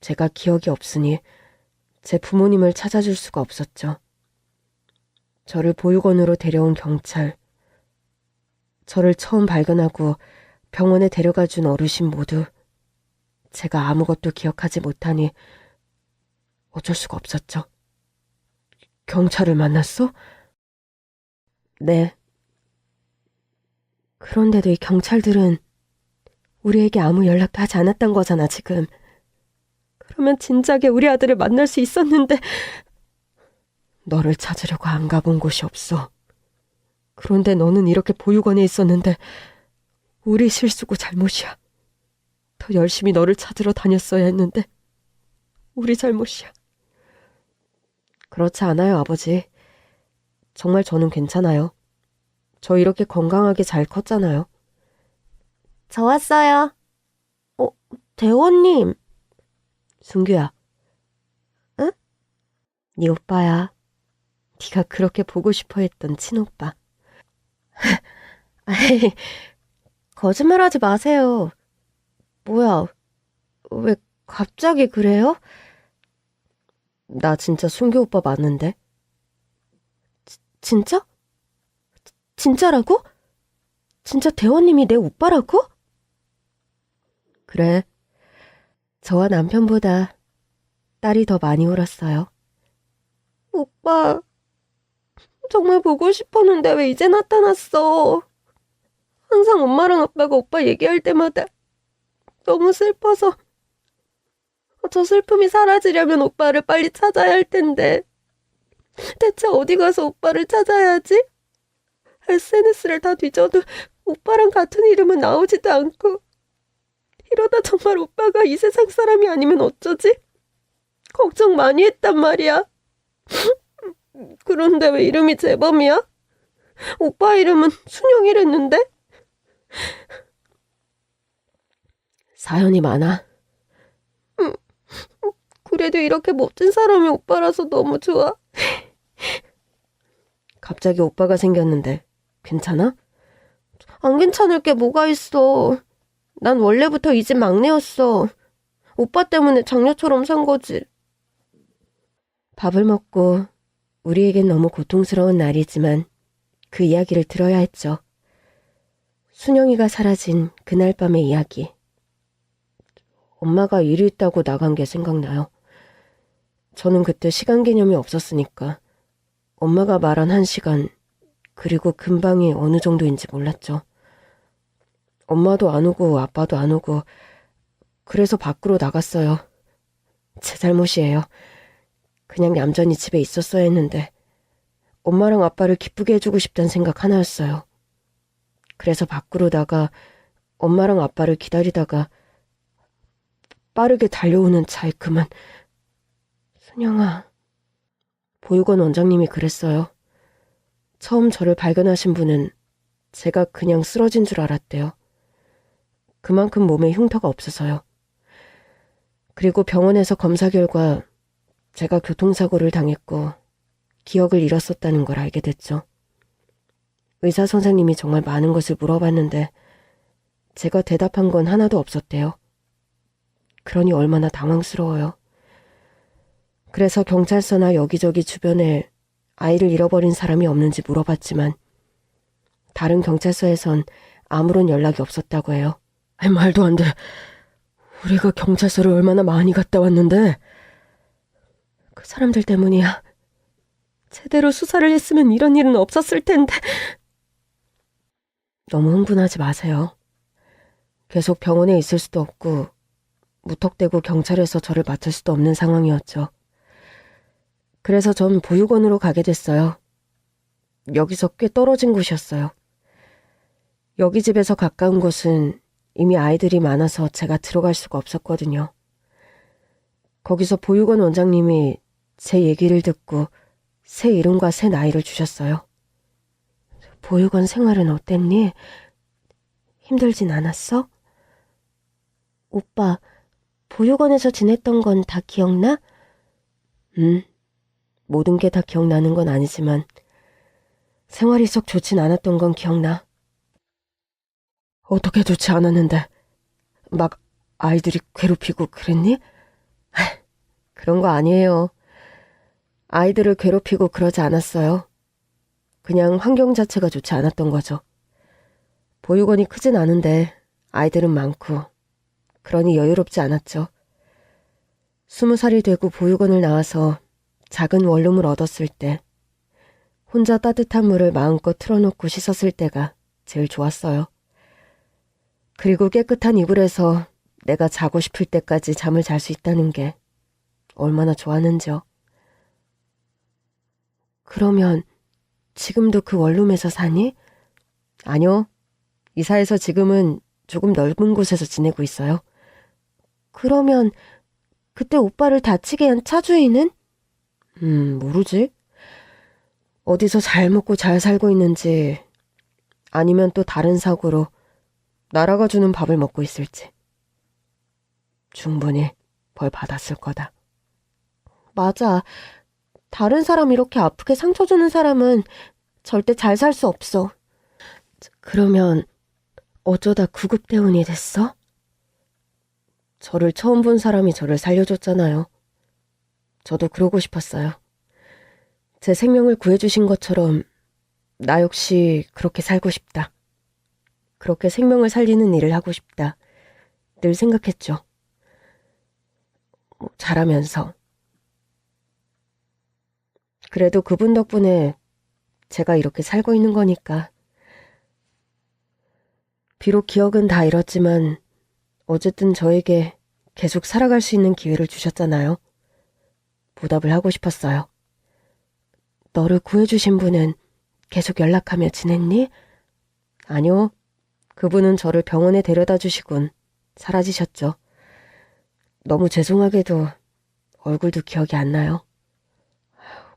Speaker 1: 제가 기억이 없으니 제 부모님을 찾아줄 수가 없었죠. 저를 보육원으로 데려온 경찰, 저를 처음 발견하고 병원에 데려가 준 어르신 모두 제가 아무것도 기억하지 못하니 어쩔 수가 없었죠. 경찰을 만났어? 네. 그런데도 이 경찰들은 우리에게 아무 연락도 하지 않았던 거잖아, 지금. 그러면 진작에 우리 아들을 만날 수 있었는데. 너를 찾으려고 안 가본 곳이 없어. 그런데 너는 이렇게 보육원에 있었는데 우리 실수고 잘못이야. 더 열심히 너를 찾으러 다녔어야 했는데 우리 잘못이야. 그렇지 않아요, 아버지. 정말 저는 괜찮아요. 저 이렇게 건강하게 잘 컸잖아요.
Speaker 2: 저 왔어요. 대원님.
Speaker 1: 순규야. 응? 네 오빠야. 네가 그렇게 보고 싶어 했던 친오빠.
Speaker 2: 아이, 거짓말하지 마세요. 뭐야, 왜 갑자기 그래요?
Speaker 1: 나 진짜 순규 오빠 맞는데?
Speaker 2: 진짜? 진짜라고? 진짜 대원님이 내 오빠라고?
Speaker 1: 그래. 저와 남편보다 딸이 더 많이 울었어요.
Speaker 2: 오빠, 정말 보고 싶었는데 왜 이제 나타났어? 항상 엄마랑 아빠가 오빠 얘기할 때마다 너무 슬퍼서 저 슬픔이 사라지려면 오빠를 빨리 찾아야 할 텐데 대체 어디 가서 오빠를 찾아야 하지? SNS를 다 뒤져도 오빠랑 같은 이름은 나오지도 않고 이러다 정말 오빠가 이 세상 사람이 아니면 어쩌지? 걱정 많이 했단 말이야. 그런데 왜 이름이 재범이야? 오빠 이름은 순영이랬는데?
Speaker 1: 사연이 많아.
Speaker 2: 그래도 이렇게 멋진 사람이 오빠라서 너무 좋아.
Speaker 1: 갑자기 오빠가 생겼는데 괜찮아?
Speaker 2: 안 괜찮을 게 뭐가 있어. 난 원래부터 이 집 막내였어. 오빠 때문에 장녀처럼 산 거지.
Speaker 1: 밥을 먹고 우리에겐 너무 고통스러운 날이지만 그 이야기를 들어야 했죠. 순영이가 사라진 그날 밤의 이야기. 엄마가 일이 있다고 나간 게 생각나요. 저는 그때 시간 개념이 없었으니까 엄마가 말한 1시간 그리고 근방이 어느 정도인지 몰랐죠. 엄마도 안 오고 아빠도 안 오고 그래서 밖으로 나갔어요. 제 잘못이에요. 그냥 얌전히 집에 있었어야 했는데 엄마랑 아빠를 기쁘게 해주고 싶다는 생각 하나였어요. 그래서 밖으로 나가 엄마랑 아빠를 기다리다가 빠르게 달려오는 차에 그만. 순영아. 보육원 원장님이 그랬어요. 처음 저를 발견하신 분은 제가 그냥 쓰러진 줄 알았대요. 그만큼 몸에 흉터가 없어서요. 그리고 병원에서 검사 결과 제가 교통사고를 당했고 기억을 잃었었다는 걸 알게 됐죠. 의사 선생님이 정말 많은 것을 물어봤는데 제가 대답한 건 하나도 없었대요. 그러니 얼마나 당황스러워요. 그래서 경찰서나 여기저기 주변에 아이를 잃어버린 사람이 없는지 물어봤지만 다른 경찰서에선 아무런 연락이 없었다고 해요. 말도 안 돼. 우리가 경찰서를 얼마나 많이 갔다 왔는데. 그 사람들 때문이야. 제대로 수사를 했으면 이런 일은 없었을 텐데. 너무 흥분하지 마세요. 계속 병원에 있을 수도 없고 무턱대고 경찰에서 저를 맡을 수도 없는 상황이었죠. 그래서 전 보육원으로 가게 됐어요. 여기서 꽤 떨어진 곳이었어요. 여기 집에서 가까운 곳은 이미 아이들이 많아서 제가 들어갈 수가 없었거든요. 거기서 보육원 원장님이 제 얘기를 듣고 새 이름과 새 나이를 주셨어요. 보육원 생활은 어땠니? 힘들진 않았어? 오빠, 보육원에서 지냈던 건 다 기억나? 모든 게 다 기억나는 건 아니지만 생활이 썩 좋진 않았던 건 기억나. 어떻게 좋지 않았는데? 막 아이들이 괴롭히고 그랬니? 그런 거 아니에요. 아이들을 괴롭히고 그러지 않았어요. 그냥 환경 자체가 좋지 않았던 거죠. 보육원이 크진 않은데 아이들은 많고 그러니 여유롭지 않았죠. 20살이 되고 보육원을 나와서 작은 원룸을 얻었을 때 혼자 따뜻한 물을 마음껏 틀어놓고 씻었을 때가 제일 좋았어요. 그리고 깨끗한 이불에서 내가 자고 싶을 때까지 잠을 잘 수 있다는 게 얼마나 좋았는지요. 그러면 지금도 그 원룸에서 사니? 아니요. 이사해서 지금은 조금 넓은 곳에서 지내고 있어요. 그러면 그때 오빠를 다치게 한 차주인은? 모르지. 어디서 잘 먹고 잘 살고 있는지 아니면 또 다른 사고로 나라가 주는 밥을 먹고 있을지. 충분히 벌 받았을 거다. 맞아. 다른 사람 이렇게 아프게 상처 주는 사람은 절대 잘 살 수 없어. 그러면 어쩌다 구급대원이 됐어? 저를 처음 본 사람이 저를 살려줬잖아요. 저도 그러고 싶었어요. 제 생명을 구해주신 것처럼 나 역시 그렇게 살고 싶다. 그렇게 생명을 살리는 일을 하고 싶다. 늘 생각했죠. 잘하면서. 그래도 그분 덕분에 제가 이렇게 살고 있는 거니까. 비록 기억은 다 잃었지만 어쨌든 저에게 계속 살아갈 수 있는 기회를 주셨잖아요. 보답을 하고 싶었어요. 너를 구해주신 분은 계속 연락하며 지냈니? 아니요. 그분은 저를 병원에 데려다 주시곤 사라지셨죠. 너무 죄송하게도 얼굴도 기억이 안 나요.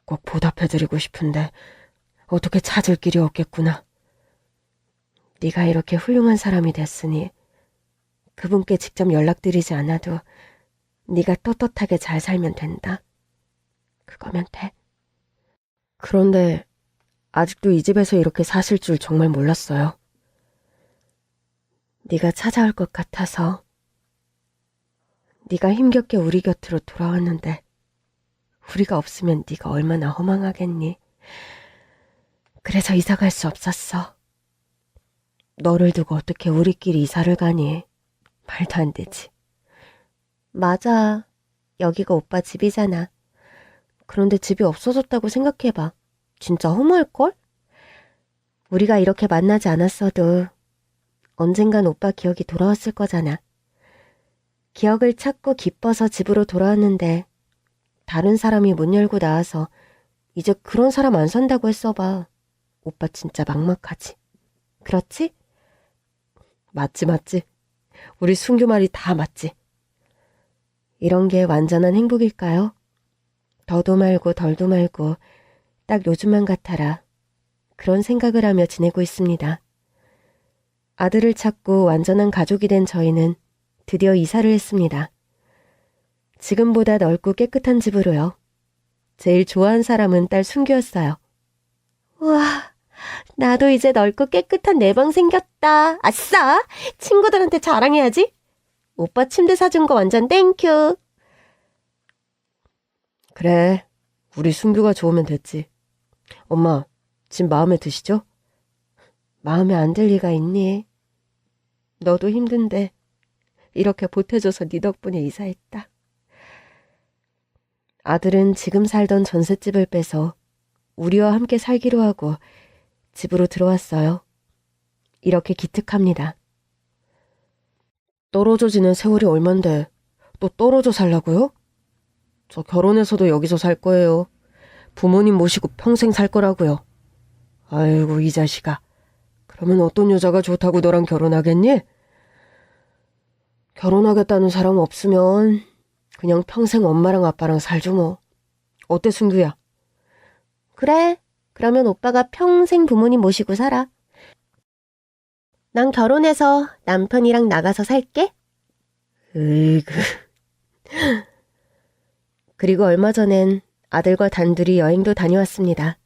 Speaker 1: 꼭 보답해드리고 싶은데 어떻게 찾을 길이 없겠구나. 네가 이렇게 훌륭한 사람이 됐으니 그분께 직접 연락드리지 않아도 네가 떳떳하게 잘 살면 된다. 그거면 돼. 그런데 아직도 이 집에서 이렇게 사실 줄 정말 몰랐어요. 네가 찾아올 것 같아서. 네가 힘겹게 우리 곁으로 돌아왔는데 우리가 없으면 네가 얼마나 허망하겠니. 그래서 이사 갈 수 없었어. 너를 두고 어떻게 우리끼리 이사를 가니. 말도 안 되지. 맞아. 여기가 오빠 집이잖아. 그런데 집이 없어졌다고 생각해봐. 진짜 허무할걸? 우리가 이렇게 만나지 않았어도 언젠간 오빠 기억이 돌아왔을 거잖아. 기억을 찾고 기뻐서 집으로 돌아왔는데 다른 사람이 문 열고 나와서 이제 그런 사람 안 산다고 했어봐. 오빠 진짜 막막하지. 그렇지? 맞지. 우리 순규 말이 다 맞지. 이런 게 완전한 행복일까요? 더도 말고 덜도 말고 딱 요즘만 같아라. 그런 생각을 하며 지내고 있습니다. 아들을 찾고 완전한 가족이 된 저희는 드디어 이사를 했습니다. 지금보다 넓고 깨끗한 집으로요. 제일 좋아한 사람은 딸 순규였어요. 우와, 나도 이제 넓고 깨끗한 내 방 생겼다. 아싸! 친구들한테 자랑해야지. 오빠 침대 사준 거 완전 땡큐. 그래, 우리 순규가 좋으면 됐지. 엄마, 지금 마음에 드시죠? 마음에 안 들 리가 있니? 너도 힘든데 이렇게 보태줘서 네 덕분에 이사했다. 아들은 지금 살던 전셋집을 빼서 우리와 함께 살기로 하고 집으로 들어왔어요. 이렇게 기특합니다. 떨어져 지낸 세월이 얼만데 또 떨어져 살라고요? 저 결혼해서도 여기서 살 거예요. 부모님 모시고 평생 살 거라고요. 아이고 이 자식아. 그러면 어떤 여자가 좋다고 너랑 결혼하겠니? 결혼하겠다는 사람 없으면 그냥 평생 엄마랑 아빠랑 살죠 뭐. 어때 순규야?
Speaker 2: 그래, 그러면 오빠가 평생 부모님 모시고 살아. 난 결혼해서 남편이랑 나가서 살게.
Speaker 1: 으이그. 그리고 얼마 전엔 아들과 단둘이 여행도 다녀왔습니다.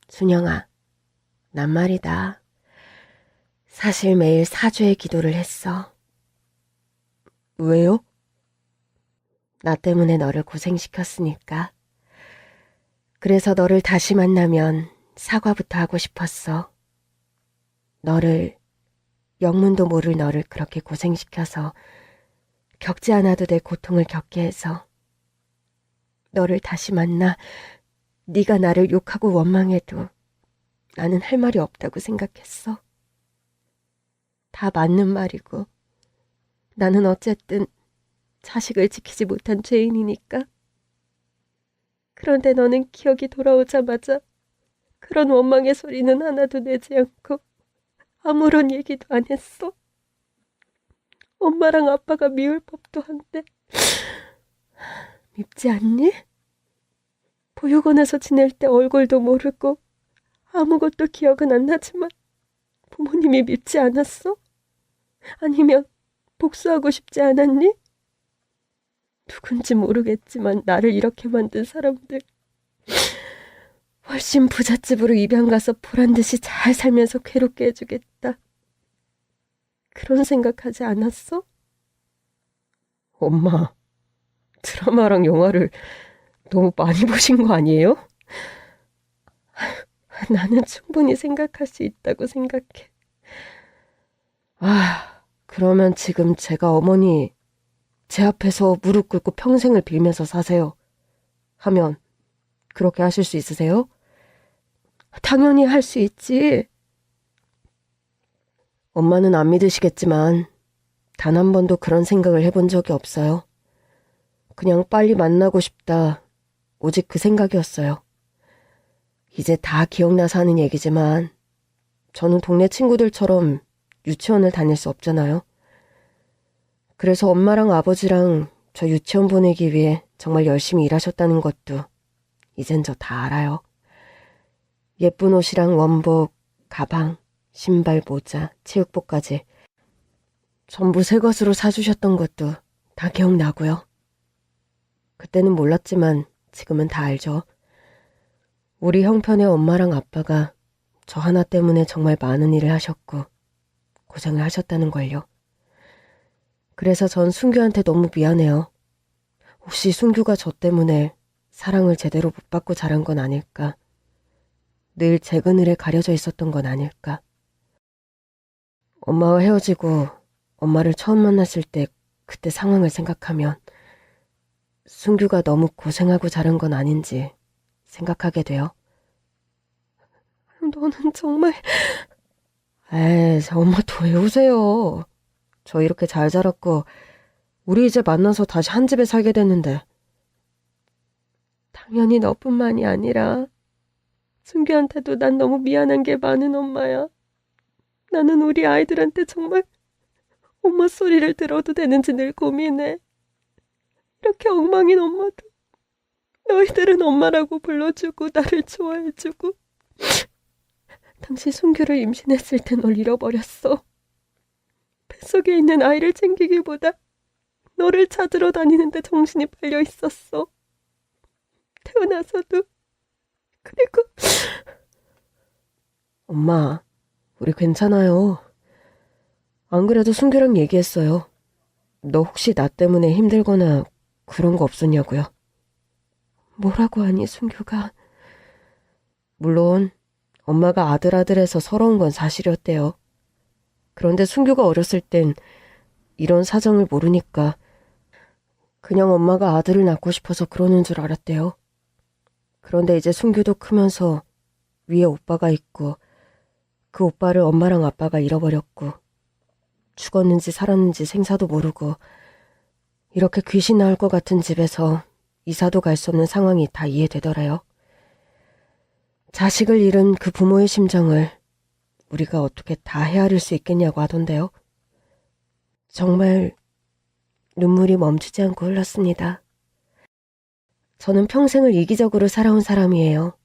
Speaker 1: 순영아, 난 말이다. 사실 매일 사죄의 기도를 했어. 왜요? 나 때문에 너를 고생시켰으니까. 그래서 너를 다시 만나면 사과부터 하고 싶었어. 너를, 영문도 모를 너를 그렇게 고생시켜서 겪지 않아도 될 고통을 겪게 해서 너를 다시 만나 네가 나를 욕하고 원망해도 나는 할 말이 없다고 생각했어. 다 맞는 말이고 나는 어쨌든 자식을 지키지 못한 죄인이니까. 그런데 너는 기억이 돌아오자마자 그런 원망의 소리는 하나도 내지 않고 아무런 얘기도 안 했어. 엄마랑 아빠가 미울 법도 한데 밉지 않니? 보육원에서 지낼 때 얼굴도 모르고 아무것도 기억은 안 나지만 부모님이 밉지 않았어? 아니면 복수하고 싶지 않았니? 누군지 모르겠지만 나를 이렇게 만든 사람들 훨씬 부잣집으로 입양 가서 보란듯이 잘 살면서 괴롭게 해주겠다. 그런 생각하지 않았어? 엄마, 드라마랑 영화를 너무 많이 보신 거 아니에요? 나는 충분히 생각할 수 있다고 생각해. 그러면 지금 제가 어머니 제 앞에서 무릎 꿇고 평생을 빌면서 사세요 하면 그렇게 하실 수 있으세요? 당연히 할 수 있지. 엄마는 안 믿으시겠지만 단 한 번도 그런 생각을 해본 적이 없어요. 그냥 빨리 만나고 싶다. 오직 그 생각이었어요. 이제 다 기억나서 하는 얘기지만 저는 동네 친구들처럼 유치원을 다닐 수 없잖아요. 그래서 엄마랑 아버지랑 저 유치원 보내기 위해 정말 열심히 일하셨다는 것도 이젠 저 다 알아요. 예쁜 옷이랑 원복, 가방, 신발, 모자, 체육복까지 전부 새 것으로 사주셨던 것도 다 기억나고요. 그때는 몰랐지만 지금은 다 알죠. 우리 형편의 엄마랑 아빠가 저 하나 때문에 정말 많은 일을 하셨고 고생을 하셨다는 걸요. 그래서 전 순규한테 너무 미안해요. 혹시 순규가 저 때문에 사랑을 제대로 못 받고 자란 건 아닐까? 늘 제 그늘에 가려져 있었던 건 아닐까? 엄마와 헤어지고 엄마를 처음 만났을 때 그때 상황을 생각하면 순규가 너무 고생하고 자란 건 아닌지 생각하게 돼요. 너는 정말... 엄마 또 왜 우세요? 저 이렇게 잘 자랐고 우리 이제 만나서 다시 한 집에 살게 됐는데. 당연히 너뿐만이 아니라 순규한테도 난 너무 미안한 게 많은 엄마야. 나는 우리 아이들한테 정말 엄마 소리를 들어도 되는지 늘 고민해. 이렇게 엉망인 엄마도 너희들은 엄마라고 불러주고 나를 좋아해주고 당시 순규를 임신했을 때 널 잃어버렸어. 뱃속에 있는 아이를 챙기기보다 너를 찾으러 다니는데 정신이 팔려 있었어. 태어나서도. 그리고 엄마, 우리 괜찮아요. 안 그래도 순규랑 얘기했어요. 너 혹시 나 때문에 힘들거나 그런 거 없었냐고요. 뭐라고 하니, 순규가. 물론 엄마가 아들해서 서러운 건 사실이었대요. 그런데 순규가 어렸을 땐 이런 사정을 모르니까 그냥 엄마가 아들을 낳고 싶어서 그러는 줄 알았대요. 그런데 이제 순규도 크면서 위에 오빠가 있고 그 오빠를 엄마랑 아빠가 잃어버렸고 죽었는지 살았는지 생사도 모르고 이렇게 귀신 나올 것 같은 집에서 이사도 갈 수 없는 상황이 다 이해되더래요. 자식을 잃은 그 부모의 심정을 우리가 어떻게 다 헤아릴 수 있겠냐고 하던데요. 정말 눈물이 멈추지 않고 흘렀습니다. 저는 평생을 이기적으로 살아온 사람이에요.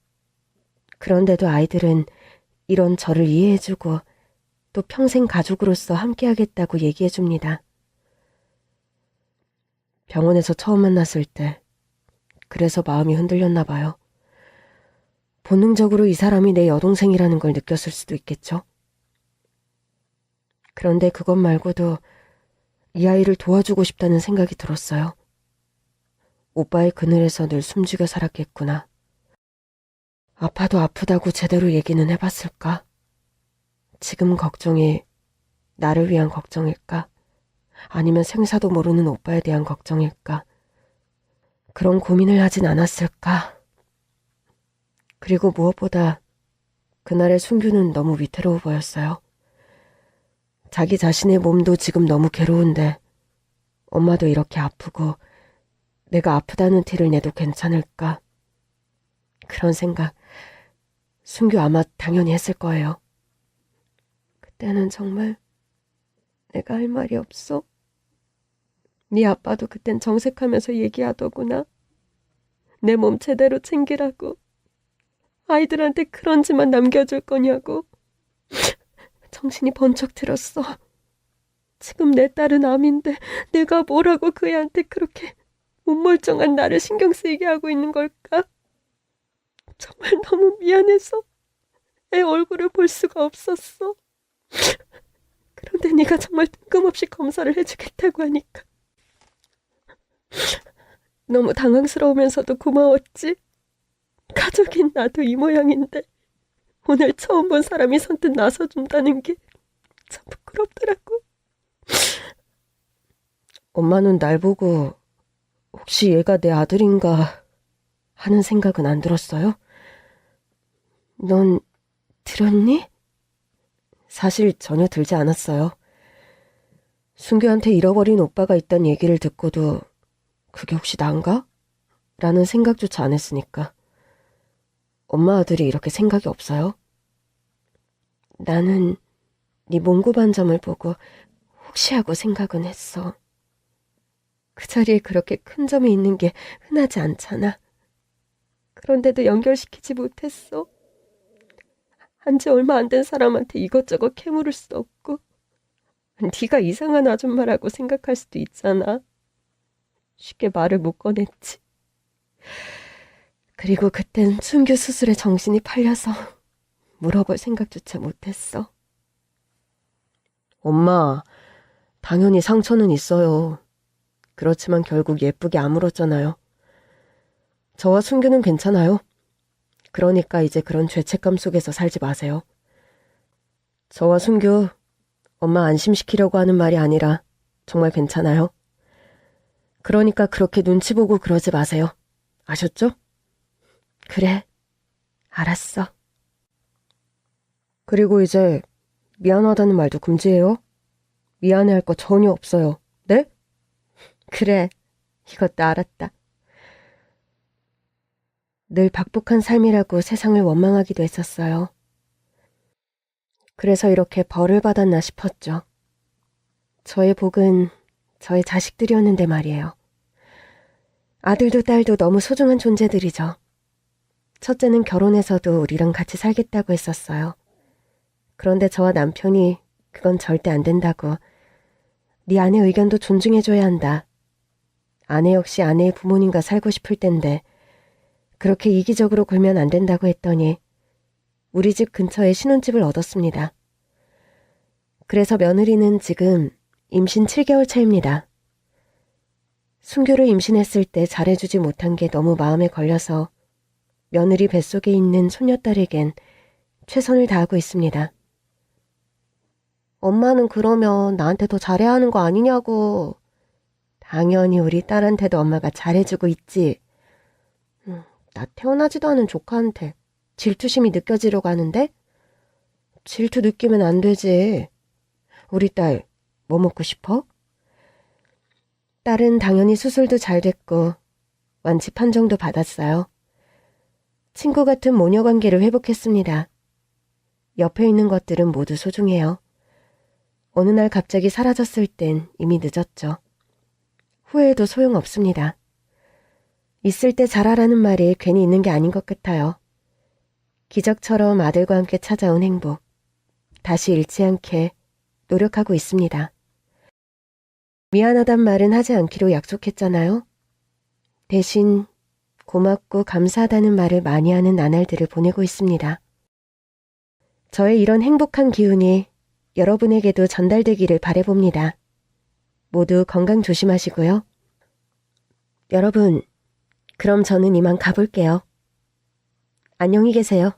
Speaker 1: 그런데도 아이들은 이런 저를 이해해주고 또 평생 가족으로서 함께하겠다고 얘기해줍니다. 병원에서 처음 만났을 때 그래서 마음이 흔들렸나 봐요. 본능적으로 이 사람이 내 여동생이라는 걸 느꼈을 수도 있겠죠. 그런데 그것 말고도 이 아이를 도와주고 싶다는 생각이 들었어요. 오빠의 그늘에서 늘 숨죽여 살았겠구나. 아파도 아프다고 제대로 얘기는 해봤을까? 지금 걱정이 나를 위한 걱정일까? 아니면 생사도 모르는 오빠에 대한 걱정일까? 그런 고민을 하진 않았을까? 그리고 무엇보다 그날의 순규는 너무 위태로워 보였어요. 자기 자신의 몸도 지금 너무 괴로운데 엄마도 이렇게 아프고 내가 아프다는 티를 내도 괜찮을까? 그런 생각 순규 아마 당연히 했을 거예요. 그때는 정말 내가 할 말이 없어. 네 아빠도 그땐 정색하면서 얘기하더구나. 내 몸 제대로 챙기라고. 아이들한테 그런지만 남겨줄 거냐고. 정신이 번쩍 들었어. 지금 내 딸은 암인데 내가 뭐라고 그 애한테 그렇게 못멀쩡한 나를 신경 쓰이게 하고 있는 걸까? 정말 너무 미안해서 애 얼굴을 볼 수가 없었어. 그런데 네가 정말 뜬금없이 검사를 해주겠다고 하니까 너무 당황스러우면서도 고마웠지. 가족인 나도 이 모양인데 오늘 처음 본 사람이 선뜻 나서준다는 게 참 부끄럽더라고. 엄마는 날 보고 혹시 얘가 내 아들인가 하는 생각은 안 들었어요? 넌 들었니? 사실 전혀 들지 않았어요. 순규한테 잃어버린 오빠가 있다는 얘기를 듣고도 그게 혹시 난가? 라는 생각조차 안 했으니까. 엄마 아들이 이렇게 생각이 없어요? 나는 네 몽고 반점을 보고 혹시 하고 생각은 했어. 그 자리에 그렇게 큰 점이 있는 게 흔하지 않잖아. 그런데도 연결시키지 못했어. 한지 얼마 안 된 사람한테 이것저것 캐물을 수 없고 네가 이상한 아줌마라고 생각할 수도 있잖아. 쉽게 말을 못 꺼냈지. 그리고 그땐 순규 수술에 정신이 팔려서 물어볼 생각조차 못했어. 엄마, 당연히 상처는 있어요. 그렇지만 결국 예쁘게 아물었잖아요. 저와 순규는 괜찮아요. 그러니까 이제 그런 죄책감 속에서 살지 마세요. 저와 순규, 엄마 안심시키려고 하는 말이 아니라 정말 괜찮아요. 그러니까 그렇게 눈치 보고 그러지 마세요. 아셨죠? 그래, 알았어. 그리고 이제 미안하다는 말도 금지해요. 미안해할 거 전혀 없어요. 네? 그래, 이것도 알았다. 늘 박복한 삶이라고 세상을 원망하기도 했었어요. 그래서 이렇게 벌을 받았나 싶었죠. 저의 복은 저의 자식들이었는데 말이에요. 아들도 딸도 너무 소중한 존재들이죠. 첫째는 결혼해서도 우리랑 같이 살겠다고 했었어요. 그런데 저와 남편이 그건 절대 안 된다고, 네 아내 의견도 존중해줘야 한다. 아내 역시 아내의 부모님과 살고 싶을 텐데 그렇게 이기적으로 굴면 안 된다고 했더니 우리 집 근처에 신혼집을 얻었습니다. 그래서 며느리는 지금 임신 7개월 차입니다. 순교를 임신했을 때 잘해주지 못한 게 너무 마음에 걸려서 며느리 뱃속에 있는 손녀딸에겐 최선을 다하고 있습니다.
Speaker 2: 엄마는 그러면 나한테 더 잘해야 하는 거 아니냐고.
Speaker 1: 당연히 우리 딸한테도 엄마가 잘해주고 있지.
Speaker 2: 나 태어나지도 않은 조카한테 질투심이 느껴지려고 하는데?
Speaker 1: 질투 느끼면 안 되지. 우리 딸, 뭐 먹고 싶어? 딸은 당연히 수술도 잘 됐고 완치 판정도 받았어요. 친구 같은 모녀 관계를 회복했습니다. 옆에 있는 것들은 모두 소중해요. 어느 날 갑자기 사라졌을 땐 이미 늦었죠. 후회해도 소용없습니다. 있을 때 잘하라는 말이 괜히 있는 게 아닌 것 같아요. 기적처럼 아들과 함께 찾아온 행복. 다시 잃지 않게 노력하고 있습니다. 미안하단 말은 하지 않기로 약속했잖아요. 대신 고맙고 감사하다는 말을 많이 하는 나날들을 보내고 있습니다. 저의 이런 행복한 기운이 여러분에게도 전달되기를 바라봅니다. 모두 건강 조심하시고요. 여러분, 그럼 저는 이만 가볼게요. 안녕히 계세요.